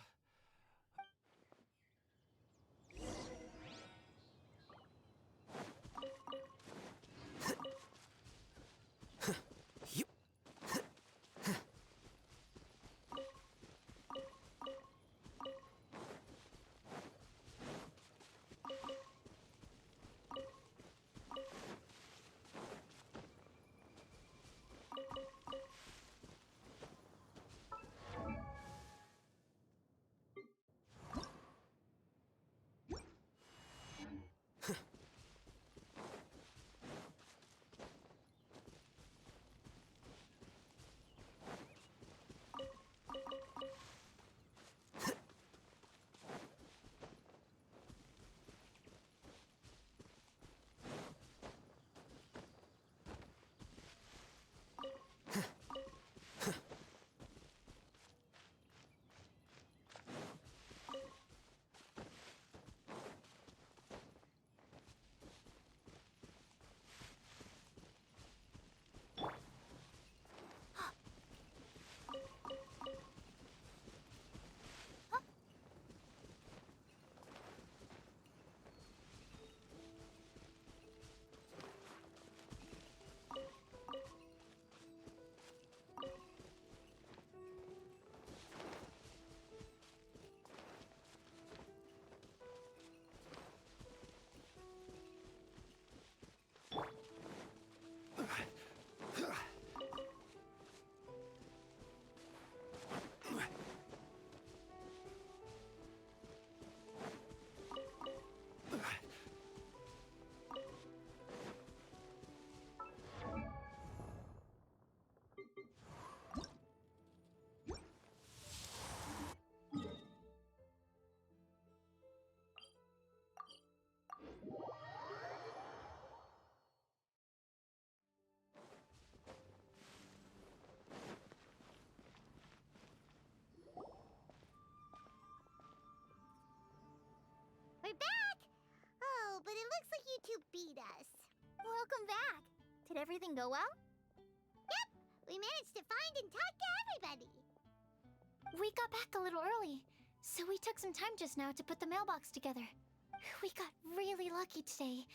We're back! Oh, but it looks like you two beat us. Welcome back. Did everything go well? Yep, we managed to find and talk to everybody. We got back a little early, so we took some time just now to put the mailbox together. We got really lucky today.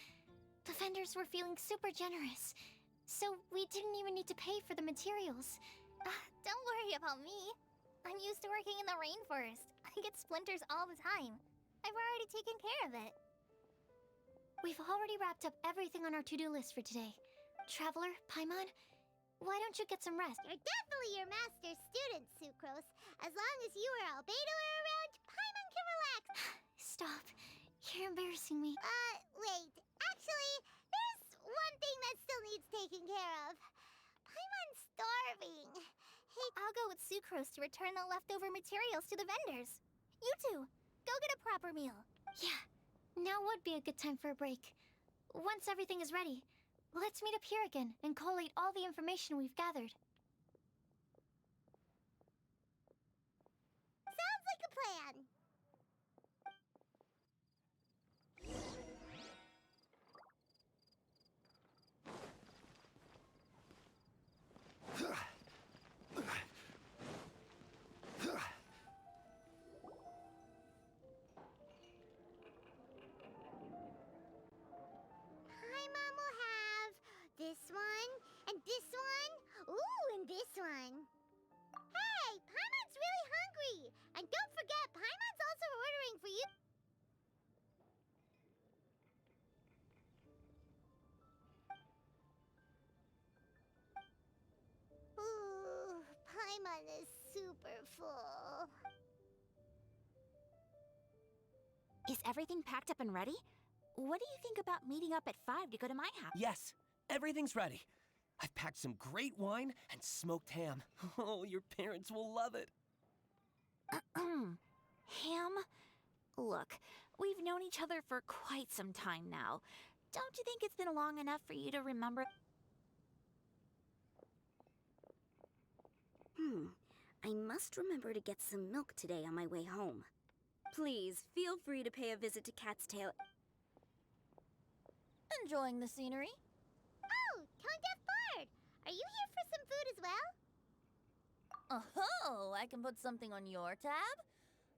The vendors were feeling super generous, so we didn't even need to pay for the materials. Don't worry about me. I'm used to working in the rainforest. I get splinters all the time. I've already taken care of it. We've already wrapped up everything on our to-do list for today. Traveler, Paimon, Why don't you get some rest? You're definitely your master's student, Sucrose. As long as you or Albedo are around, Paimon can relax. Stop. You're embarrassing me. Wait. Actually, there's one thing that still needs taking care of. Paimon's starving. Hey, I'll go with Sucrose to return the leftover materials to the vendors. You two, go get a proper meal. Yeah, now would be a good time for a break. Once everything is ready, let's meet up here again and collate all the information we've gathered. Sounds like a plan. Paimon will have this one, and this one, ooh, and this one. Hey, Paimon's really hungry! And don't forget, Paimon's also ordering for you. Ooh, Paimon is super full. Is everything packed up and ready? What do you think about meeting up at 5 to go to my house? Yes, everything's ready. I've packed some great wine and smoked ham. Oh, your parents will love it. Ham? Look, we've known each other for quite some time now. Don't you think it's been long enough for you to remember? I must remember to get some milk today on my way home. Please, feel free to pay a visit to Cat's Tail. Enjoying the scenery? Oh, Tone Deaf Bard! Are you here for some food as well? Oh, I can put something on your tab?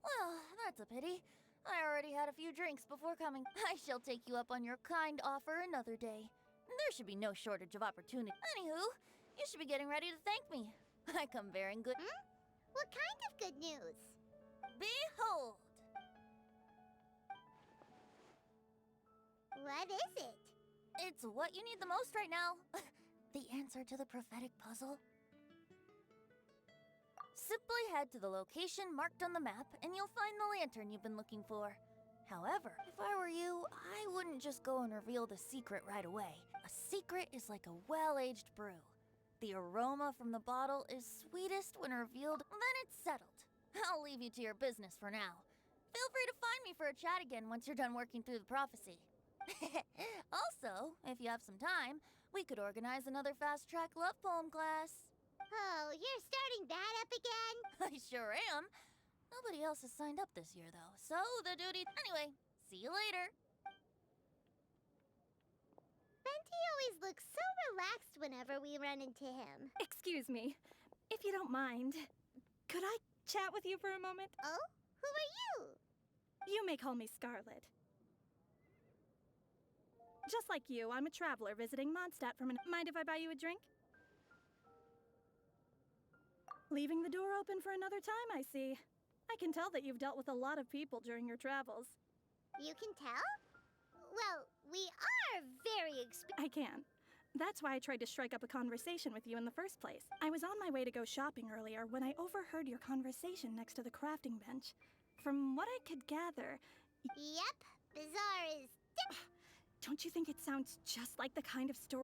Well, that's a pity. I already had a few drinks before coming. I shall take you up on your kind offer another day. There should be no shortage of opportunity. Anywho, you should be getting ready to thank me. I come bearing good... What kind of good news? Behold! What is it? It's what you need the most right now. The answer to the prophetic puzzle. Simply head to the location marked on the map and you'll find the lantern you've been looking for. However, if I were you, I wouldn't just go and reveal the secret right away. A secret is like a well-aged brew. The aroma from the bottle is sweetest when revealed, then it's settled. I'll leave you to your business for now. Feel free to find me for a chat again once you're done working through the prophecy. Also, if you have some time, we could organize another fast-track love poem class. Oh, you're starting that up again? I sure am. Nobody else has signed up this year, though, so the duty... Anyway, see you later. Venti always looks so relaxed whenever we run into him. Excuse me, if you don't mind, could I chat with you for a moment? Oh? Who are you? You may call me Scarlet. Just like you, I'm a traveler visiting Mondstadt from an... Mind if I buy you a drink? Leaving the door open for another time, I see. I can tell that you've dealt with a lot of people during your travels. You can tell? Well, we are very I can. That's why I tried to strike up a conversation with you in the first place. I was on my way to go shopping earlier when I overheard your conversation next to the crafting bench. From what I could gather... Yep, Bazaar is... Don't you think it sounds just like the kind of story...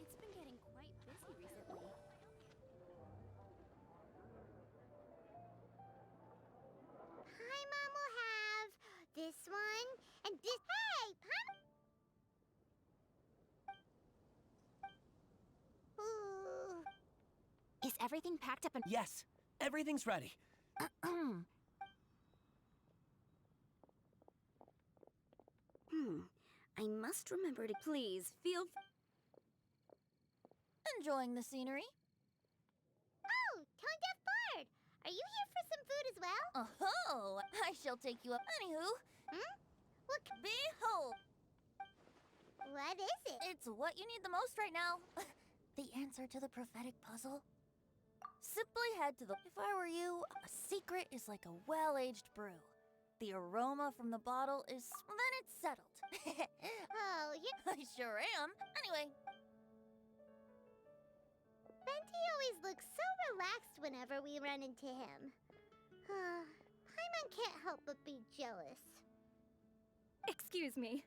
It's been getting quite busy recently. Paimon will have this one, and this... Hey, Paimon! Ooh. Is everything packed up and... Yes, everything's ready. must remember to please feel. Enjoying the scenery? Oh, Tone Deaf Bard! Are you here for some food as well? Oh, I shall take you up. Anywho, What? behold! What is it? It's what you need the most right now. The answer to the prophetic puzzle. Simply head to the. If I were you, a secret is like a well-aged brew. The aroma from the bottle is. Then it's settled. Oh, you. I sure am. Anyway. Venti always looks so relaxed whenever we run into him. Paimon can't help but be jealous. Excuse me.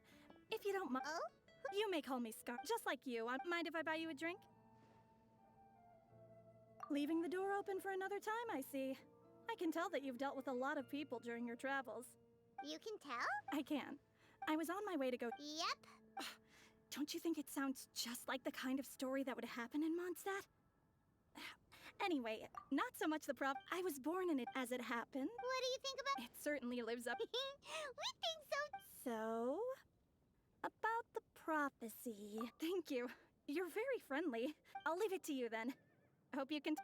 If you don't mind. Oh? You may call me Scar, just like you. Mind if I buy you a drink? Leaving the door open for another time, I see. I can tell that you've dealt with a lot of people during your travels. You can tell? I can. I was on my way to go. Yep. Don't you think it sounds just like the kind of story that would happen in Mondstadt? Anyway, not so much the I was born in it as it happened. What do you think about? It certainly lives up. We think so. So, about the prophecy. Thank you. You're very friendly. I'll leave it to you then. Hope you can.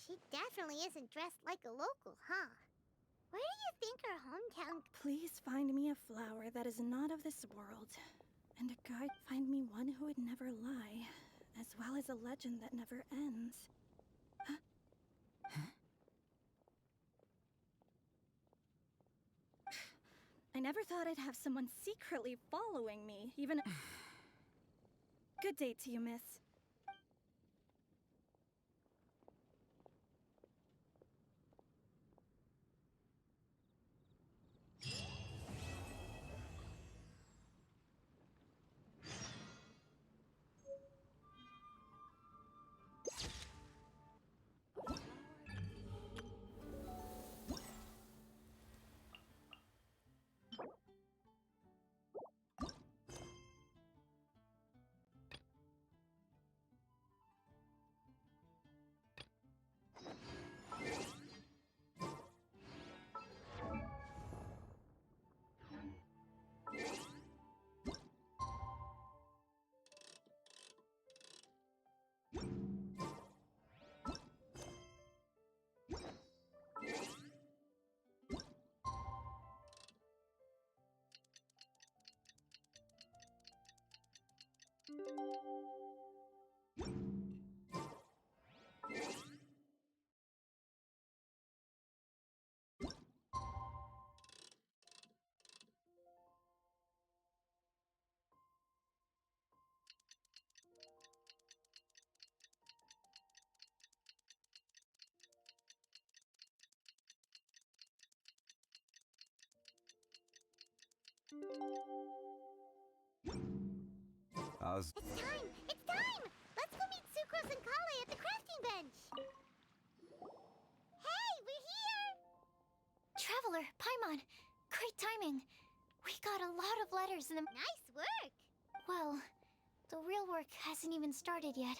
She definitely isn't dressed like a local, huh? Where do you think her hometown? Please find me a flower that is not of this world. And a guide, find me one who would never lie, as well as a legend that never ends. Huh? I never thought I'd have someone secretly following me, even. Good day to you, miss. How's... It's time! It's time! Let's go meet Sucrose and Kale at the crafting bench! Hey, we're here! Traveler, Paimon, great timing. We got a lot of letters in the... Nice work! Well, the real work hasn't even started yet.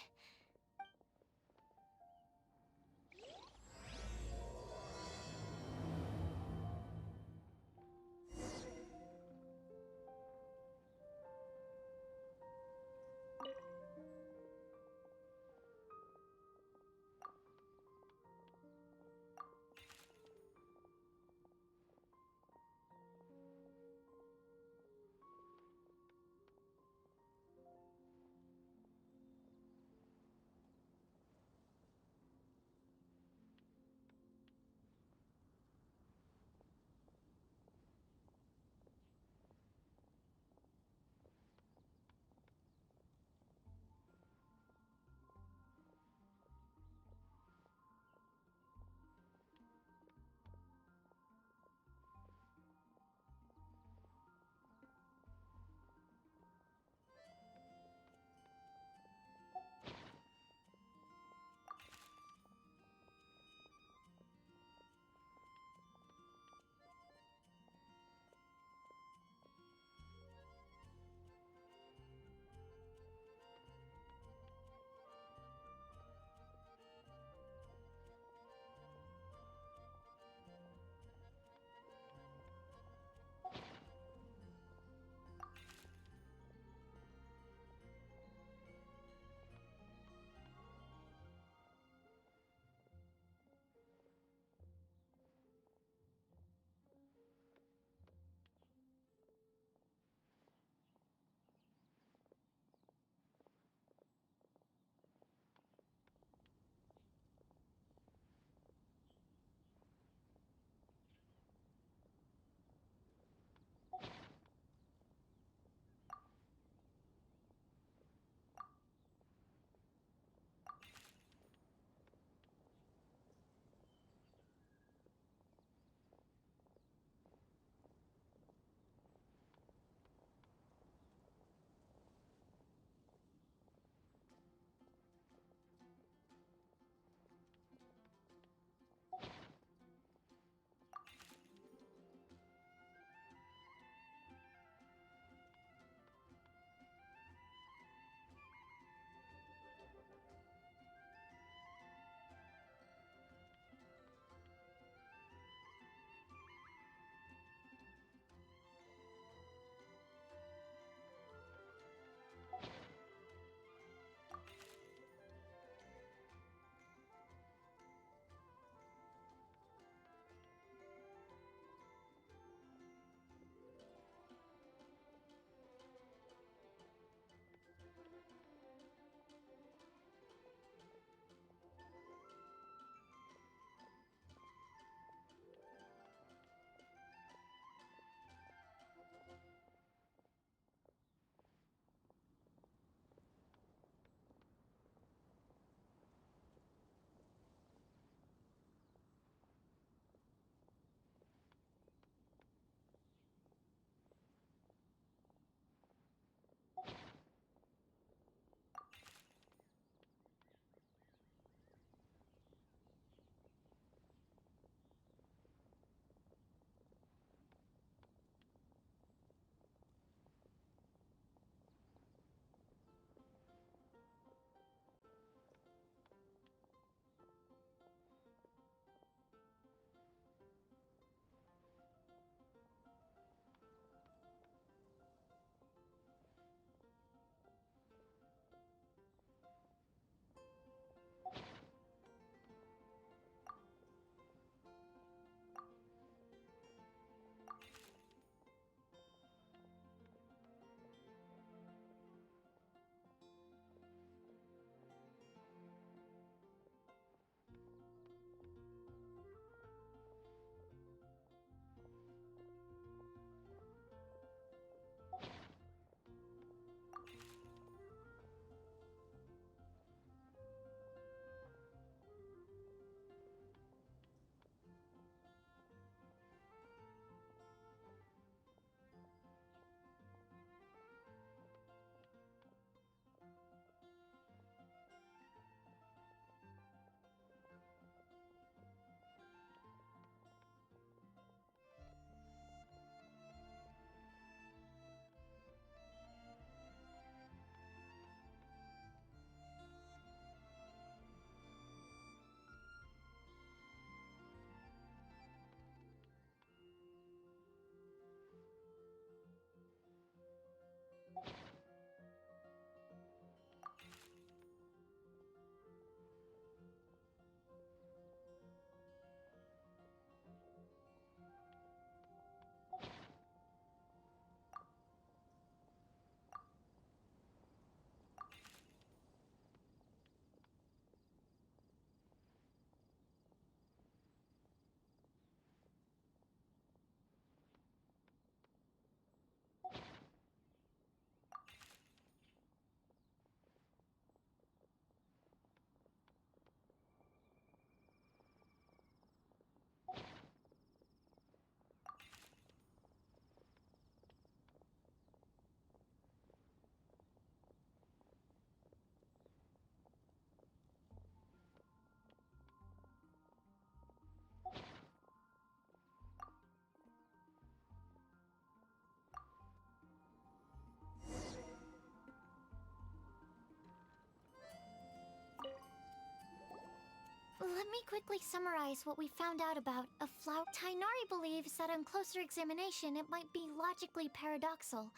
me quickly summarize what we found out about a flower. Tainari believes that on closer examination it might be logically paradoxal,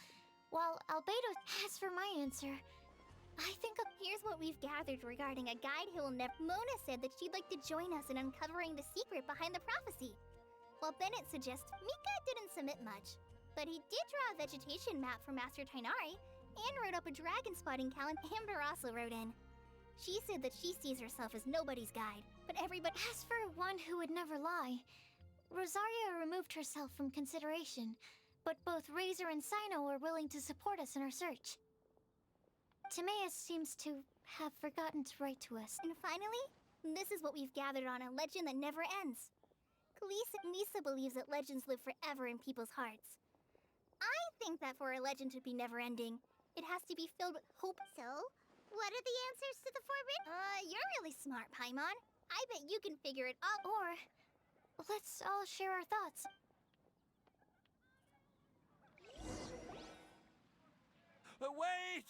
while Albedo. As for my answer, I think here's what we've gathered regarding a guide who will never. Mona said that she'd like to join us in uncovering the secret behind the prophecy. While Bennett suggests Mika didn't submit much, but he did draw a vegetation map for Master Tainari and wrote up a dragon spotting calendar. Amber also wrote in. She said that she sees herself as nobody's guide, but everybody. As for one who would never lie, Rosaria removed herself from consideration, but both Razor and Sino are willing to support us in our search. Timaeus seems to have forgotten to write to us. And finally, this is what we've gathered on a legend that never ends. Lisa believes that legends live forever in people's hearts. I think that for a legend to be never-ending, it has to be filled with hope. So, what are the answers to the forbidden? You're really smart, Paimon. I bet you can figure it out. Or, let's all share our thoughts. Wait!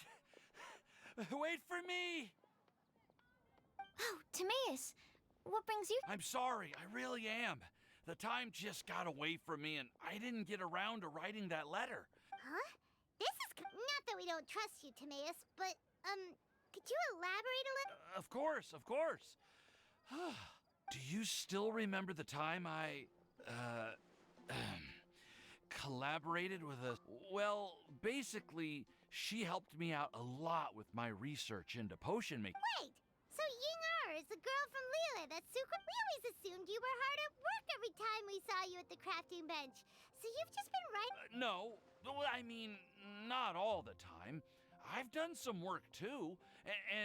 Wait for me! Oh, Timaeus! What brings you? I'm sorry, I really am. The time just got away from me and I didn't get around to writing that letter. Huh? This is not that we don't trust you, Timaeus, but, could you elaborate a little? Of course, of course. Do you still remember the time I, collaborated with a... Well, basically, she helped me out a lot with my research into potion making. Wait! So Ying is the girl from Lila that Sucra... We always assumed you were hard at work every time we saw you at the crafting bench. So you've just been writing... No, I mean, not all the time. I've done some work too.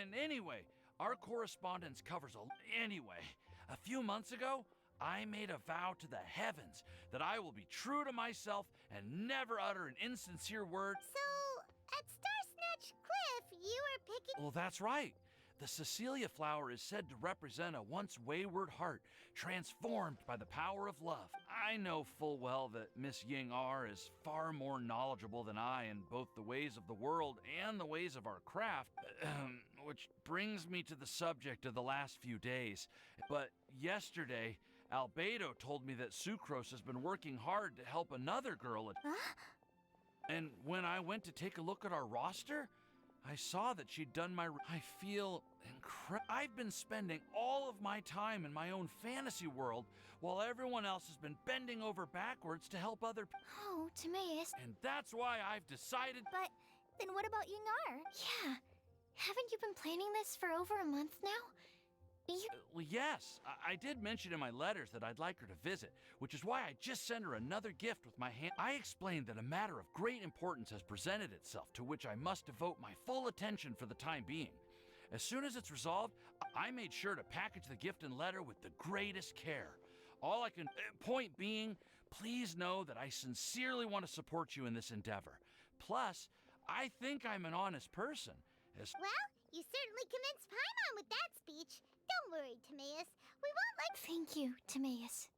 And anyway, our correspondence covers a... Anyway, a few months ago, I made a vow to the heavens that I will be true to myself and never utter an insincere word. So, at Star Snatch Cliff, you were picking... Well, that's right. The Cecilia flower is said to represent a once wayward heart, transformed by the power of love. I know full well that Miss Ying is far more knowledgeable than I in both the ways of the world and the ways of our craft, which brings me to the subject of the last few days. But yesterday, Albedo told me that Sucrose has been working hard to help another girl. And when I went to take a look at our roster, I saw that she'd done my... I feel incredible. I've been spending all of my time in my own fantasy world while everyone else has been bending over backwards to help other... Oh, Timaeus. And that's why I've decided... But then what about Ying? Yeah. Haven't you been planning this for over a month now? Well, yes. I did mention in my letters that I'd like her to visit, which is why I just sent her another gift with my hand. I explained that a matter of great importance has presented itself, to which I must devote my full attention for the time being. As soon as it's resolved, I made sure to package the gift and letter with the greatest care. All I can... point being, please know that I sincerely want to support you in this endeavor. Plus, I think I'm an honest person. Well, you certainly convinced Paimon with that speech. Don't worry, Timaeus. We won't let... Thank you, Timaeus.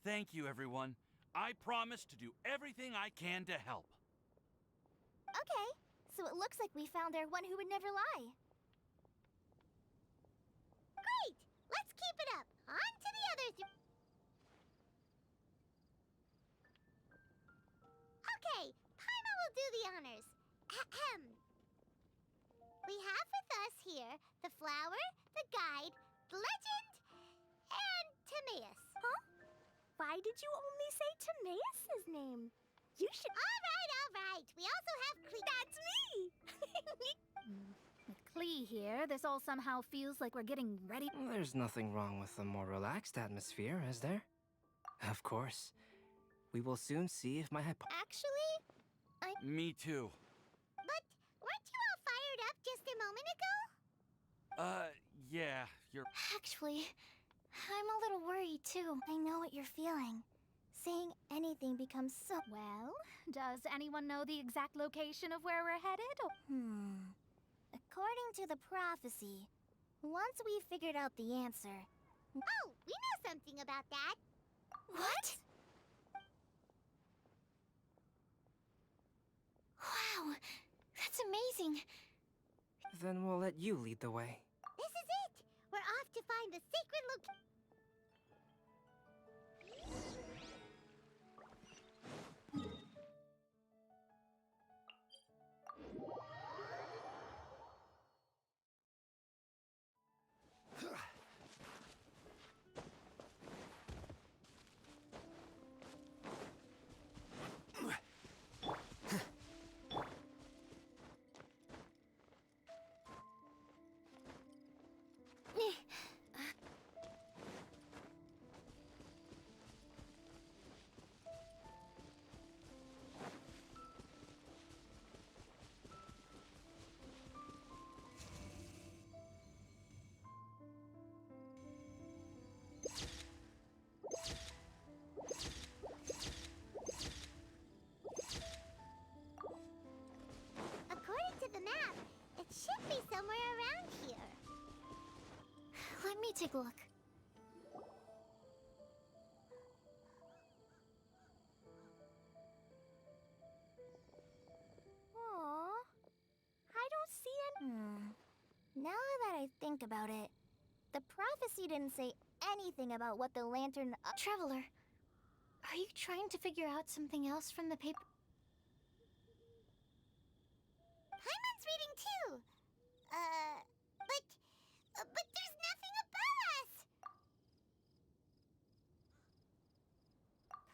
Thank you, everyone. I promise to do everything I can to help. Okay, so it looks like we found our one who would never lie. Great! Let's keep it up. On to the others. Okay, Paimon will do the honors. Ahem. We have with us here the flower, the guide, the legend, and Timaeus. Huh? Why did you only say Timaeus' name? You should... All right. We also have Klee. That's me! With Klee here, this all somehow feels like we're getting ready. There's nothing wrong with a more relaxed atmosphere, is there? Of course. We will soon see if my Actually, Me too. But weren't you all fired up just a moment ago? Yeah, you're... Actually, I'm a little worried too. I know what you're feeling. Saying anything becomes so... Well, does anyone know the exact location of where we're headed? According to the prophecy, once we figured out the answer... Oh, we know something about that. What? Wow, that's amazing. Then we'll let you lead the way. This is it! We're off to find the sacred location. According to the map, it should be somewhere around here. Let me take a look. Aww. I don't see any. Now that I think about it, the prophecy didn't say anything about what the lantern. Traveler, are you trying to figure out something else from the paper? Paimon's reading too. But there's nothing above us.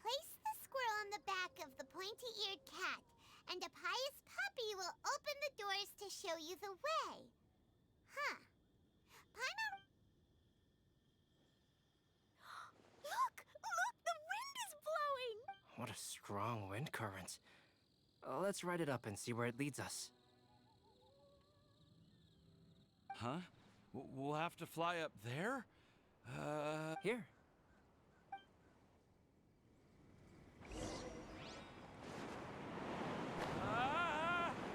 Place the squirrel on the back of the pointy-eared cat, and a pious puppy will open the doors to show you the way. Huh. Paimon. Look! Look! The wind is blowing! What a strong wind current. Let's ride it up and see where it leads us. Huh? We'll have to fly up there? Here.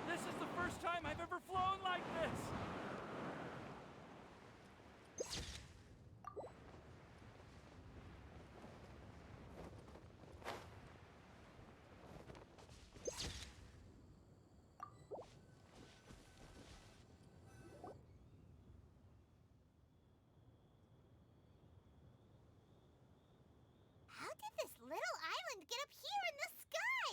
This is the first time I've ever flown like this! How did this little island get up here in the sky?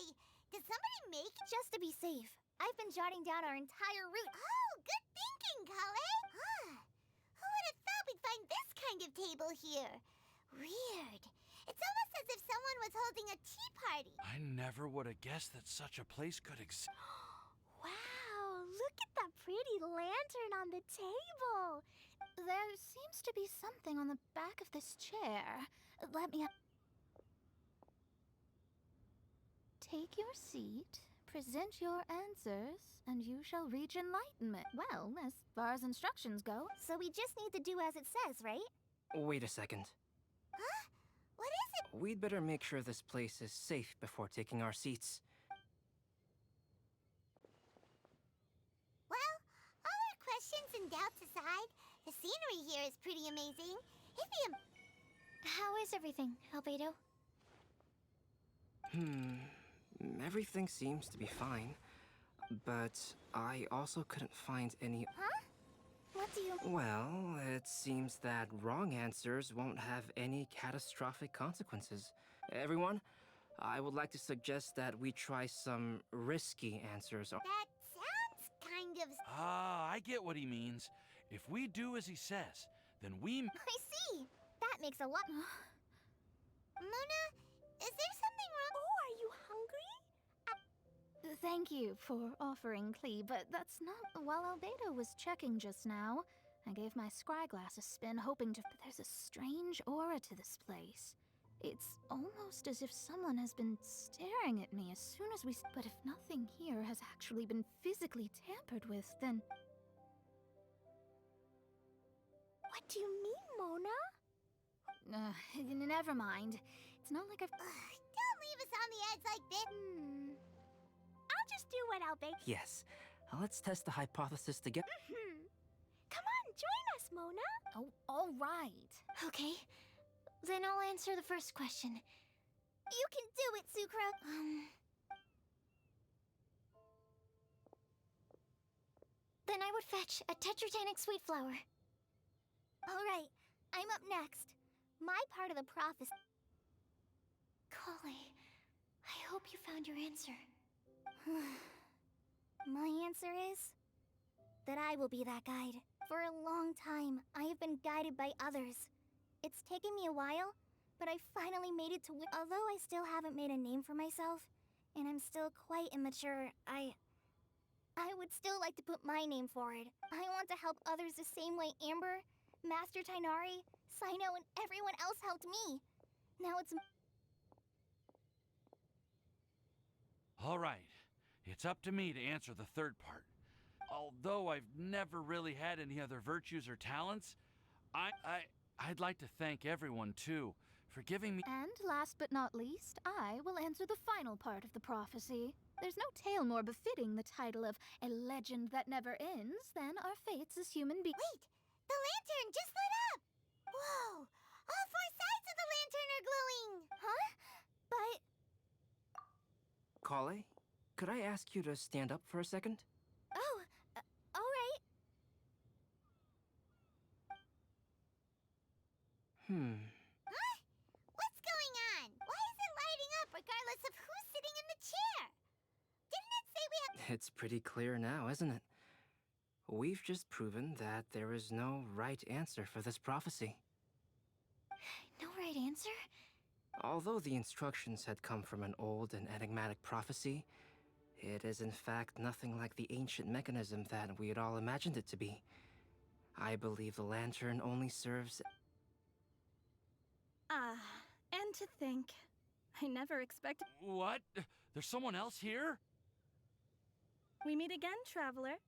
Did somebody make it? Just to be safe, I've been jotting down our entire route. Oh, good thinking, Kale. Who would have thought we'd find this kind of table here? Weird. It's almost as if someone was holding a tea party. I never would have guessed that such a place could exist. Wow, look at that pretty lantern on the table. There seems to be something on the back of this chair. Let me. Take your seat, present your answers, and you shall reach enlightenment. Well, as far as instructions go. So we just need to do as it says, right? Wait a second. Huh? What is it? We'd better make sure this place is safe before taking our seats. Well, all our questions and doubts aside, the scenery here is pretty amazing. How is everything, Albedo? Everything seems to be fine. But I also couldn't find any... Huh? What do you... Well, it seems that wrong answers won't have any catastrophic consequences. Everyone, I would like to suggest that we try some risky answers. That sounds kind of... I get what he means. If we do as he says, then we... I see! That makes a lot... Mona, is there something wrong? Oh, are you hungry? Thank you for offering Klee, but that's not... While Albedo was checking just now, I gave my scryglass a spin, hoping to... But there's a strange aura to this place. It's almost as if someone has been staring at me as soon as we... But if nothing here has actually been physically tampered with, then... What do you mean, Mona? Never mind. It's not like I've... Don't leave us on the edge like this. I'll just do what Albedo... Yes. Let's test the hypothesis together. Come on, join us, Mona. Oh, all right. Okay. Then I'll answer the first question. You can do it, Sucra. Then I would fetch a tetragenic sweet flower. Alright, I'm up next. My part of the prophecy. Kale, I hope you found your answer. My answer is that I will be that guide. For a long time, I have been guided by others. It's taken me a while, but I finally made it to although I still haven't made a name for myself, and I'm still quite immature, I would still like to put my name forward. I want to help others the same way Amber, Master Tainari, Sino, and everyone else helped me. Now it's... All right, it's up to me to answer the third part. Although I've never really had any other virtues or talents, I'd like to thank everyone, too, for giving me... And last but not least, I will answer the final part of the prophecy. There's no tale more befitting the title of a legend that never ends than our fates as human beings. Wait! The lantern just lit up! Whoa! All four sides of the lantern are glowing! Huh? But... Kale, could I ask you to stand up for a second? Oh, alright. Huh? What's going on? Why is it lighting up regardless of who's sitting in the chair? Didn't it say we have... It's pretty clear now, isn't it? We've just proven that there is no right answer for this prophecy. No right answer? Although the instructions had come from an old and enigmatic prophecy, it is in fact nothing like the ancient mechanism that we had all imagined it to be. I believe the lantern only serves... And to think, I never expected... What? There's someone else here? We meet again, Traveler.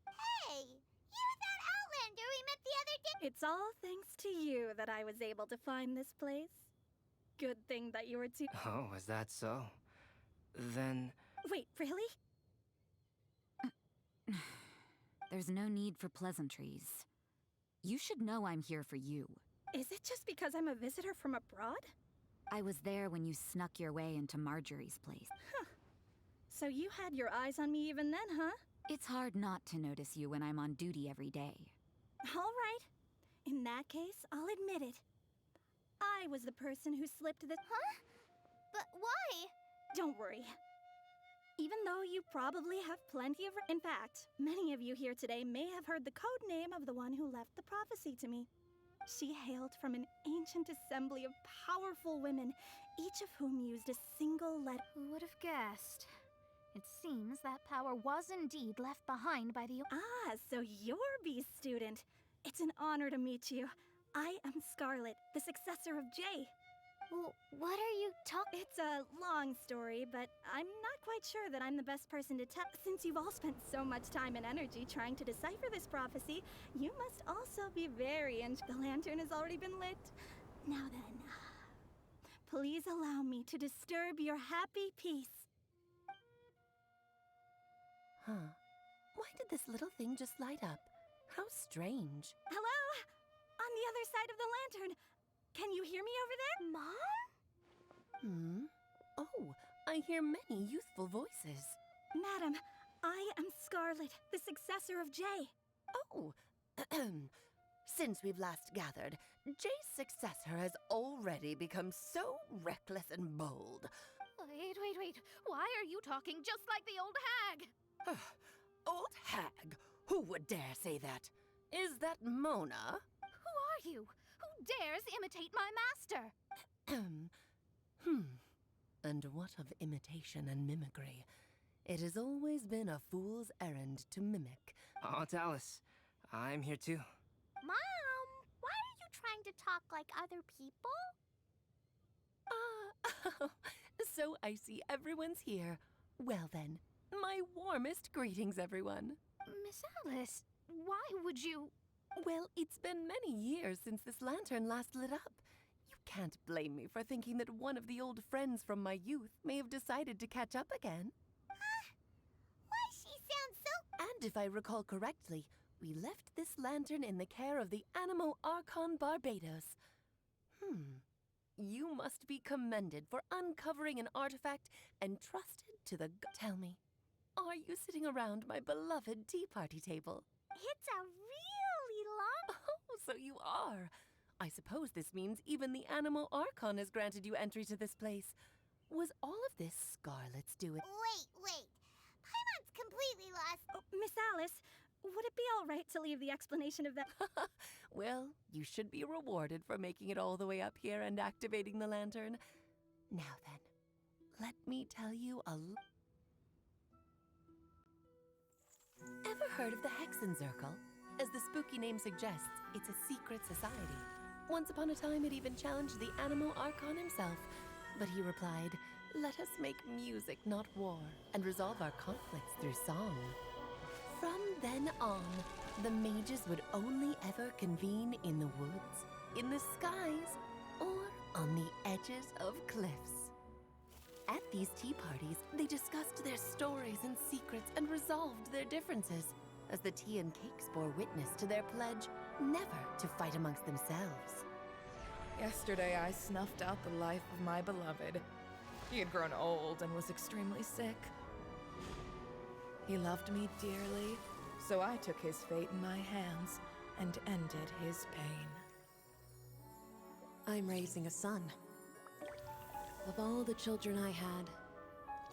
Hey! You're that Outlander we met the other day! It's all thanks to you that I was able to find this place. Good thing that you were too... Oh, is that so? Then... Wait, really? There's no need for pleasantries. You should know I'm here for you. Is it just because I'm a visitor from abroad? I was there when you snuck your way into Marjorie's place. Huh. So you had your eyes on me even then, huh? It's hard not to notice you when I'm on duty every day. All right. In that case, I'll admit it. I was the person who slipped the... Huh? But why? Don't worry. Even though you probably have plenty of... In fact, many of you here today may have heard the code name of the one who left the prophecy to me. She hailed from an ancient assembly of powerful women, each of whom used a single letter. Who would have guessed? It seems that power was indeed left behind by the... Ah, so you're B student. It's an honor to meet you. I am Scarlet, the successor of Jay. Well, what are you talking... It's a long story, but I'm not quite sure that I'm the best person to tell. Since you've all spent so much time and energy trying to decipher this prophecy, you must also be very The lantern has already been lit. Now then, please allow me to disturb your happy peace. Huh. Why did this little thing just light up? How strange. Hello? On the other side of the lantern. Can you hear me over there? Mom? Oh, I hear many youthful voices. Madam, I am Scarlet, the successor of Jay. Oh, since we've last gathered, Jay's successor has already become so reckless and bold. Wait. Why are you talking just like the old hag? Old hag? Who would dare say that? Is that Mona? Who are you? Who dares imitate my master? And what of imitation and mimicry? It has always been a fool's errand to mimic. Aunt Alice, I'm here too. Mom, why are you trying to talk like other people? So I see everyone's here. Well then, my warmest greetings, everyone. Miss Alice, why would you... Well, it's been many years since this lantern last lit up. You can't blame me for thinking that one of the old friends from my youth may have decided to catch up again. Why she sounds so... And if I recall correctly, we left this lantern in the care of the Animo Archon Barbados. You must be commended for uncovering an artifact entrusted to the... Tell me, Are you sitting around my beloved tea party table? It's a really long... Oh, so you are. I suppose this means even the Animal Archon has granted you entry to this place. Was all of this Scarlet's doing? Wait. Paimon's completely lost. Oh, Miss Alice, would it be all right to leave the explanation of that? Well, you should be rewarded for making it all the way up here and activating the lantern. Now then, let me tell you Ever heard of the Hexenzirkel? As the spooky name suggests, it's a secret society. Once upon a time, it even challenged the Animal Archon himself. But he replied, "Let us make music, not war, and resolve our conflicts through song." From then on, the mages would only ever convene in the woods, in the skies, or on the edges of cliffs. At these tea parties, they discussed their stories and secrets and resolved their differences, as the tea and cakes bore witness to their pledge never to fight amongst themselves. Yesterday, I snuffed out the life of my beloved. He had grown old and was extremely sick. He loved me dearly, so I took his fate in my hands and ended his pain. I'm raising a son. Of all the children I had,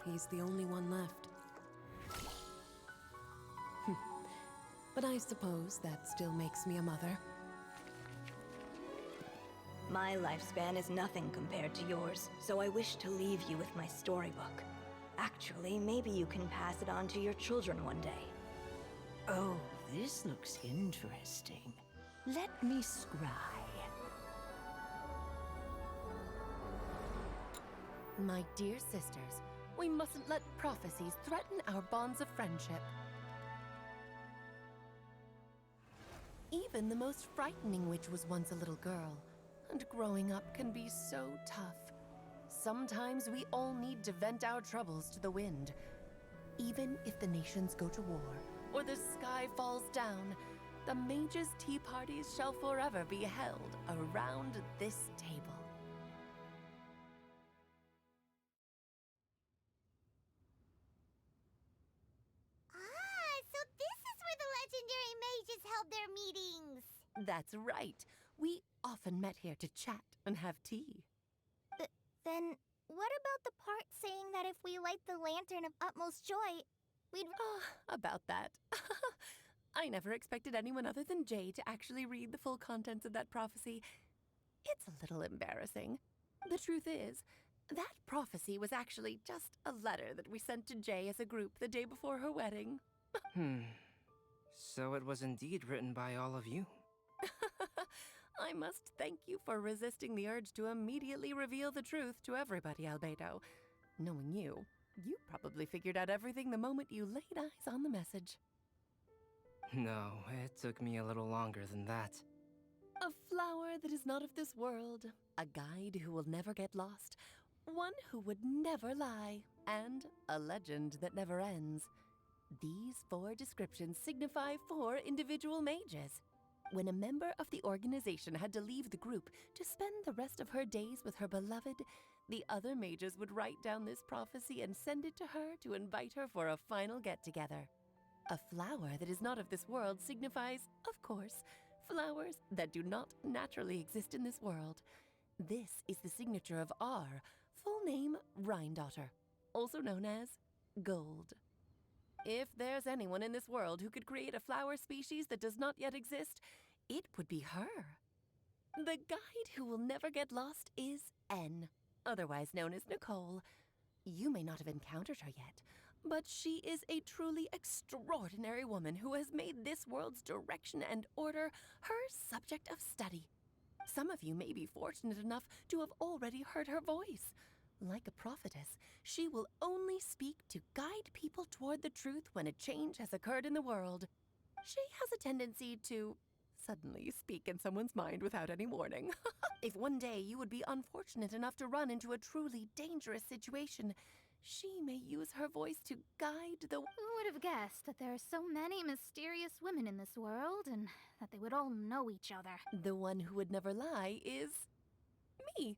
he's the only one left. But I suppose that still makes me a mother. My lifespan is nothing compared to yours, so I wish to leave you with my storybook. Actually, maybe you can pass it on to your children one day. Oh, this looks interesting. Let me scry. My dear sisters, we mustn't let prophecies threaten our bonds of friendship. Even the most frightening witch was once a little girl, and growing up can be so tough. Sometimes we all need to vent our troubles to the wind. Even if the nations go to war, or the sky falls down, the mages' tea parties shall forever be held around this table. So this is where the legendary mages held their meetings. That's right. We often met here to chat and have tea. Then, what about the part saying that if we light the lantern of utmost joy, we'd... About that. I never expected anyone other than Jay to actually read the full contents of that prophecy. It's a little embarrassing. The truth is, that prophecy was actually just a letter that we sent to Jay as a group the day before her wedding. So it was indeed written by all of you. I must thank you for resisting the urge to immediately reveal the truth to everybody, Albedo. Knowing you, you probably figured out everything the moment you laid eyes on the message. No, it took me a little longer than that. A flower that is not of this world, a guide who will never get lost, one who would never lie, and a legend that never ends. These 4 descriptions signify 4 individual mages. When a member of the organization had to leave the group to spend the rest of her days with her beloved, the other mages would write down this prophecy and send it to her to invite her for a final get-together. A flower that is not of this world signifies, of course, flowers that do not naturally exist in this world. This is the signature of our full name, Rhindaughter, also known as Gold. If there's anyone in this world who could create a flower species that does not yet exist, it would be her. The guide who will never get lost is N, otherwise known as Nicole. You may not have encountered her yet, but she is a truly extraordinary woman who has made this world's direction and order her subject of study. Some of you may be fortunate enough to have already heard her voice. Like a prophetess, she will only speak to guide people toward the truth when a change has occurred in the world. She has a tendency to suddenly speak in someone's mind without any warning. If one day you would be unfortunate enough to run into a truly dangerous situation, she may use her voice to guide the... Who would have guessed that there are so many mysterious women in this world and that they would all know each other? The one who would never lie is... me.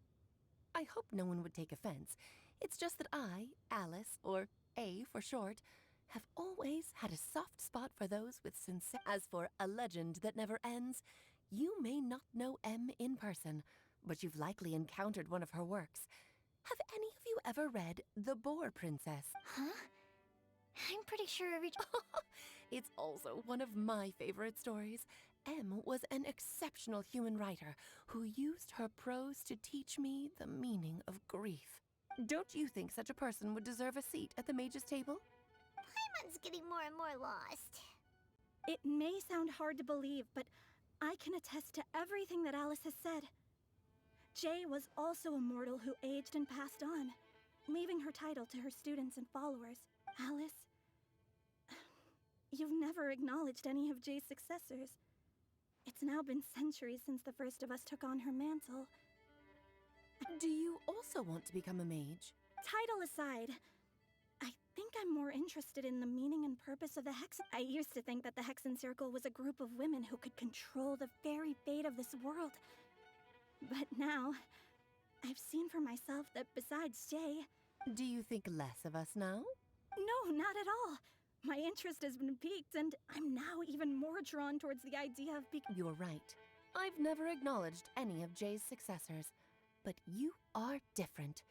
I hope no one would take offense. It's just that I, Alice, or A for short, have always had a soft spot for those with sincere. As for A Legend That Never Ends, you may not know M in person, but you've likely encountered one of her works. Have any of you ever read The Boar Princess? Huh? I'm pretty sure every... It's also one of my favorite stories. M was an exceptional human writer who used her prose to teach me the meaning of grief. Don't you think such a person would deserve a seat at the mage's table? Paimon's getting more and more lost. It may sound hard to believe, but I can attest to everything that Alice has said. Jay was also a mortal who aged and passed on, leaving her title to her students and followers. Alice, you've never acknowledged any of Jay's successors. It's now been centuries since the first of us took on her mantle. Do you also want to become a mage? Title aside, I think I'm more interested in the meaning and purpose of the Hexen. I used to think that the Hexen Circle was a group of women who could control the very fate of this world. But now, I've seen for myself that besides Jay... Do you think less of us now? No, not at all. My interest has been piqued, and I'm now even more drawn towards the idea of You're right. I've never acknowledged any of Jay's successors. But you are different.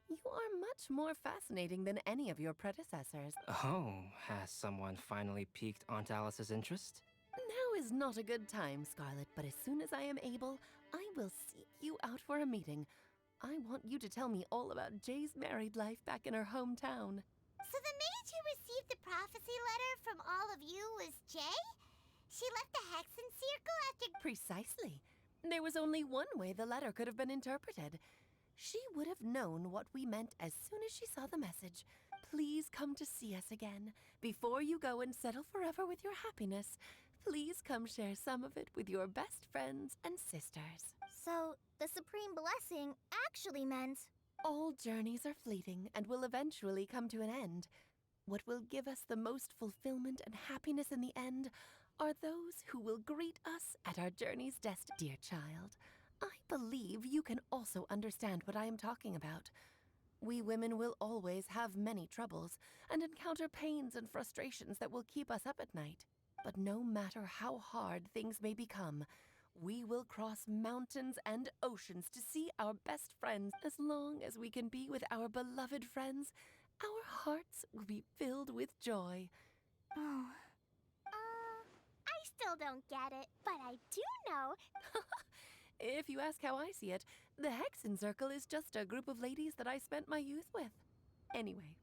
You are much more fascinating than any of your predecessors. Oh, has someone finally piqued Aunt Alice's interest? Now is not a good time, Scarlet, but as soon as I am able, I will seek you out for a meeting. I want you to tell me all about Jay's married life back in her hometown. So the mage who received the prophecy letter from all of you was Jay? She left the Hexen Circle after... Precisely. There was only one way the letter could have been interpreted. She would have known what we meant as soon as she saw the message. Please come to see us again. Before you go and settle forever with your happiness, please come share some of it with your best friends and sisters. So, the Supreme Blessing actually meant... All journeys are fleeting and will eventually come to an end. What will give us the most fulfillment and happiness in the end are those who will greet us at our journey's destiny. Dear child, I believe you can also understand what I am talking about. We women will always have many troubles and encounter pains and frustrations that will keep us up at night. But no matter how hard things may become, we will cross mountains and oceans to see our best friends. As long as we can be with our beloved friends, our hearts will be filled with joy. Oh. I still don't get it, but I do know... If you ask how I see it, the Hexen Circle is just a group of ladies that I spent my youth with. Anyway,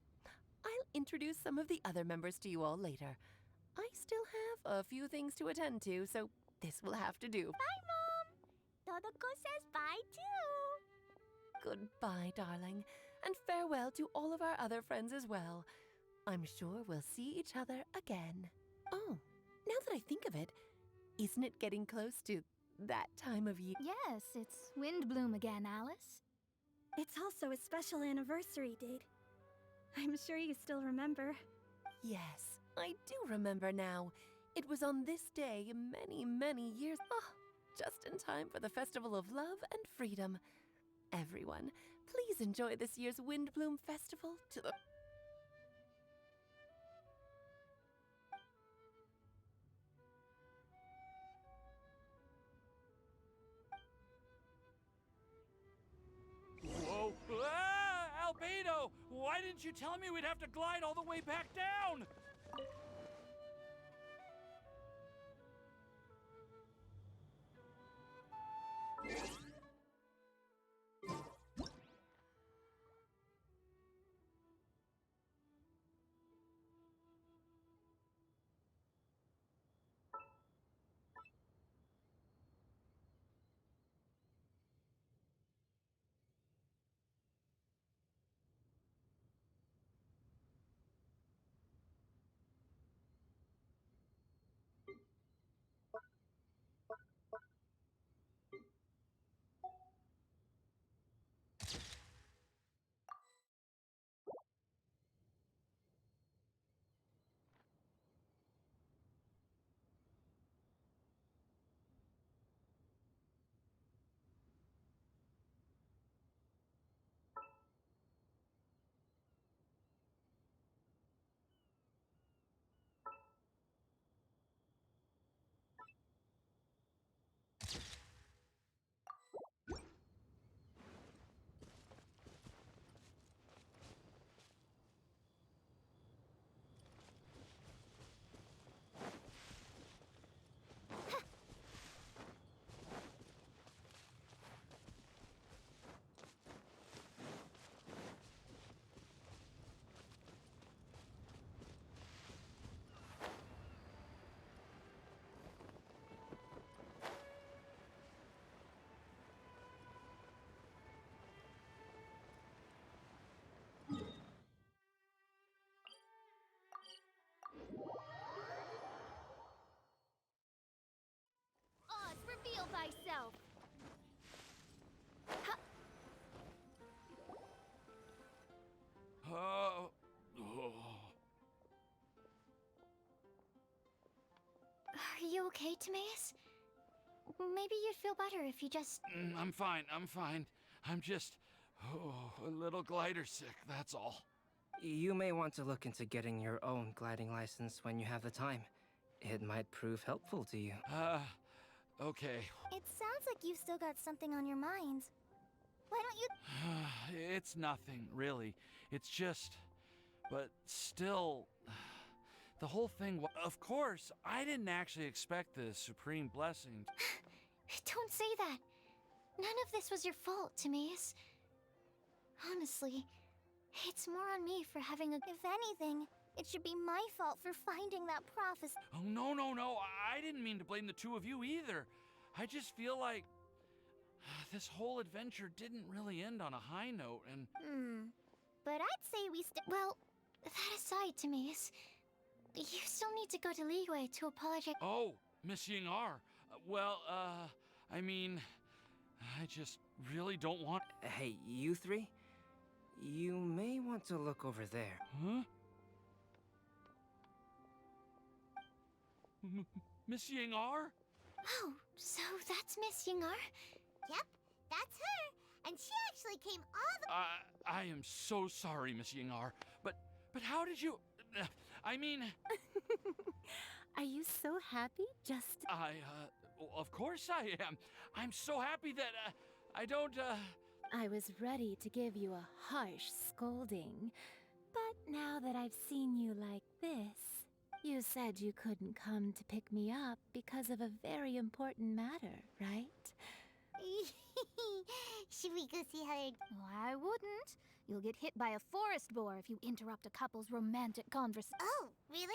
I'll introduce some of the other members to you all later. I still have a few things to attend to, so this will have to do. Bye, Mom! Todoko says bye, too! Goodbye, darling, and farewell to all of our other friends as well. I'm sure we'll see each other again. Oh, now that I think of it, isn't it getting close to that time of year? Yes, it's Wind Bloom again, Alice. It's also a special anniversary date. I'm sure you still remember. Yes, I do remember now. It was on this day many, many years. Just in time for the Festival of Love and Freedom. Everyone, please enjoy this year's Wind Bloom Festival to the... Whoa! Ah! Albedo! Why didn't you tell me we'd have to glide all the way back down? reveal thyself. Oh. Are you okay, Timaeus? Maybe you'd feel better if you just... I'm fine, I'm fine. I'm just a little glider sick, that's all. You may want to look into getting your own gliding license when you have the time. It might prove helpful to you. Okay. It sounds like you've still got something on your mind. Why don't you... It's nothing, really. It's just... But still... The whole thing... Of course, I didn't actually expect the supreme blessing. Don't say that. None of this was your fault, Timaeus. Honestly, it's more on me for having a... If anything, it should be my fault for finding that prophecy. Oh, no, no, no. I didn't mean to blame the two of you either. I just feel like... This whole adventure didn't really end on a high note, and... But I'd say we still... Well, that aside, Timaeus, you still need to go to Liyue to apologize. Oh, Miss Ying-ar. I mean... I just really don't want... Hey, you three? You may want to look over there. Huh? Miss Ying-ar? Oh, so that's Miss Ying-ar? Yep, that's her. And she actually came all the... I am so sorry, Miss Ying-ar. But how did you... I mean... Are you so happy just... Of course I am. I'm so happy that, I don't, I was ready to give you a harsh scolding. But now that I've seen you like this, you said you couldn't come to pick me up because of a very important matter, right? Should we go see her? I wouldn't. You'll get hit by a forest boar if you interrupt a couple's romantic conversation. Oh, really?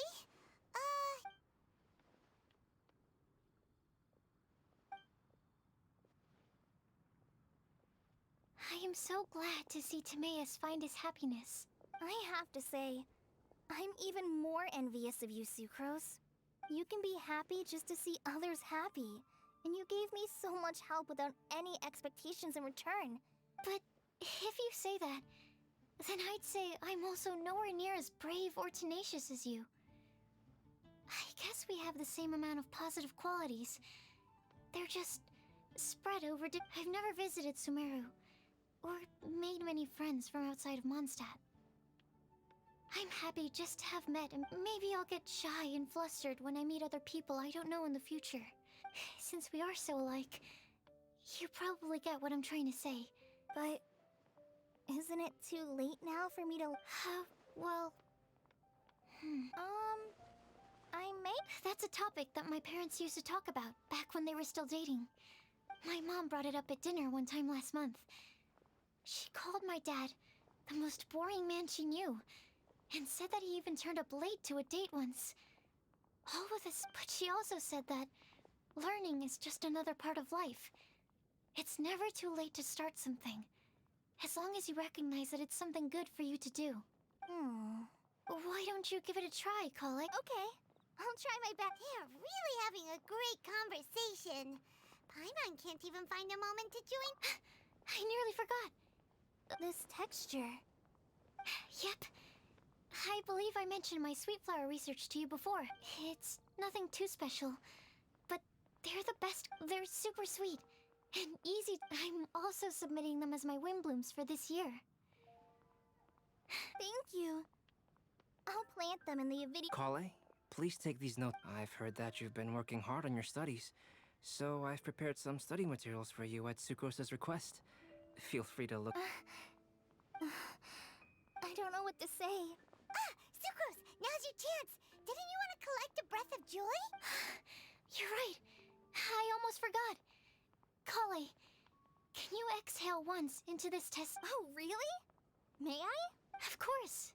I am so glad to see Timaeus find his happiness. I have to say, I'm even more envious of you, Sucrose. You can be happy just to see others happy. And you gave me so much help without any expectations in return. But if you say that, then I'd say I'm also nowhere near as brave or tenacious as you. I guess we have the same amount of positive qualities. They're just spread over... I've never visited Sumeru, or made many friends from outside of Mondstadt. I'm happy just to have met, and maybe I'll get shy and flustered when I meet other people I don't know in the future. Since we are so alike, you probably get what I'm trying to say. But isn't it too late now for me to... well... I may... That's a topic that my parents used to talk about back when they were still dating. My mom brought it up at dinner one time last month. She called my dad the most boring man she knew, and said that he even turned up late to a date once. All with us, but she also said that learning is just another part of life. It's never too late to start something, as long as you recognize that it's something good for you to do. Why don't you give it a try, Collei? Okay, I'll try my best. They're really having a great conversation. Paimon can't even find a moment to join. I nearly forgot. This texture. Yep. I believe I mentioned my sweet flower research to you before. It's nothing too special, but they're the best. They're super sweet and easy. I'm also submitting them as my wind blooms for this year. Thank you. I'll plant them in the video. Collei, please take these notes. I've heard that you've been working hard on your studies, so I've prepared some study materials for you at Sucrose's request. Feel free to look. I don't know what to say. Sucrose, now's your chance. Didn't you want to collect a breath of joy? You're right. I almost forgot. Collei, can you exhale once into this test? Oh, really? May I? Of course.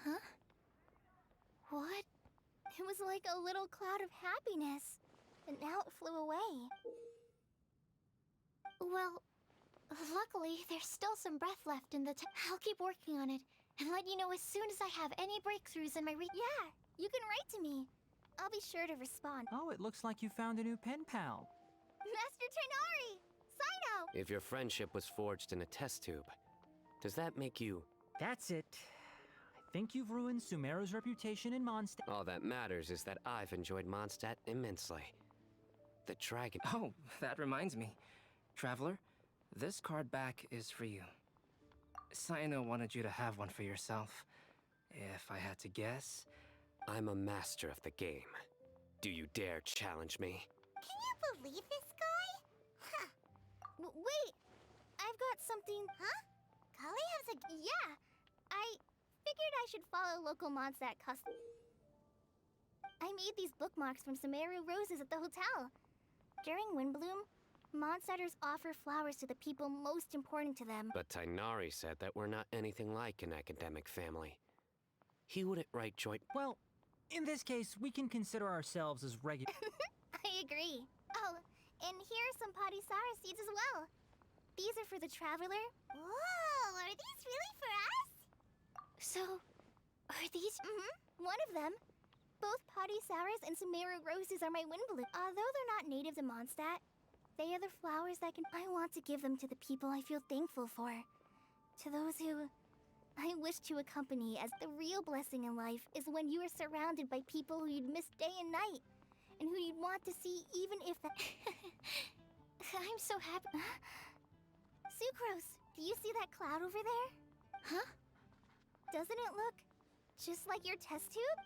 Huh? What? It was like a little cloud of happiness, and now it flew away. Well, Luckily, there's still some breath left in the I'll keep working on it and let you know as soon as I have any breakthroughs in my Yeah, you can write to me. I'll be sure to respond. Oh, it looks like you found a new pen pal. Master Tainari! Sino! If your friendship was forged in a test tube, does that make you... That's it. I think you've ruined Sumeru's reputation in Mondstadt. All that matters is that I've enjoyed Mondstadt immensely. The dragon... Oh, that reminds me. Traveler, this card back is for you. Sino wanted you to have one for yourself. If I had to guess... I'm a master of the game. Do you dare challenge me? Can you believe this guy? Huh. Wait, I've got something... Huh? Kali has a... Yeah, I figured I should follow local Mondstadt custom. I made these bookmarks from Sumeru roses at the hotel. During Windbloom, Mondstadters offer flowers to the people most important to them. But Tainari said that we're not anything like an academic family. He wouldn't write joy... Well, in this case, we can consider ourselves as regular. I agree. Oh, and here are some Padisara seeds as well. These are for the traveler. Whoa, are these really for us? So, are these... One of them. Both Padisaras and Sumeru roses are my Windbloom. Although they're not native to Mondstadt, they are the flowers that can... I want to give them to the people I feel thankful for. To those who... I wish to accompany, as the real blessing in life is when you are surrounded by people who you'd miss day and night, and who you'd want to see even if the... I'm so happy... Sucrose, do you see that cloud over there? Huh? Doesn't it look just like your test tube?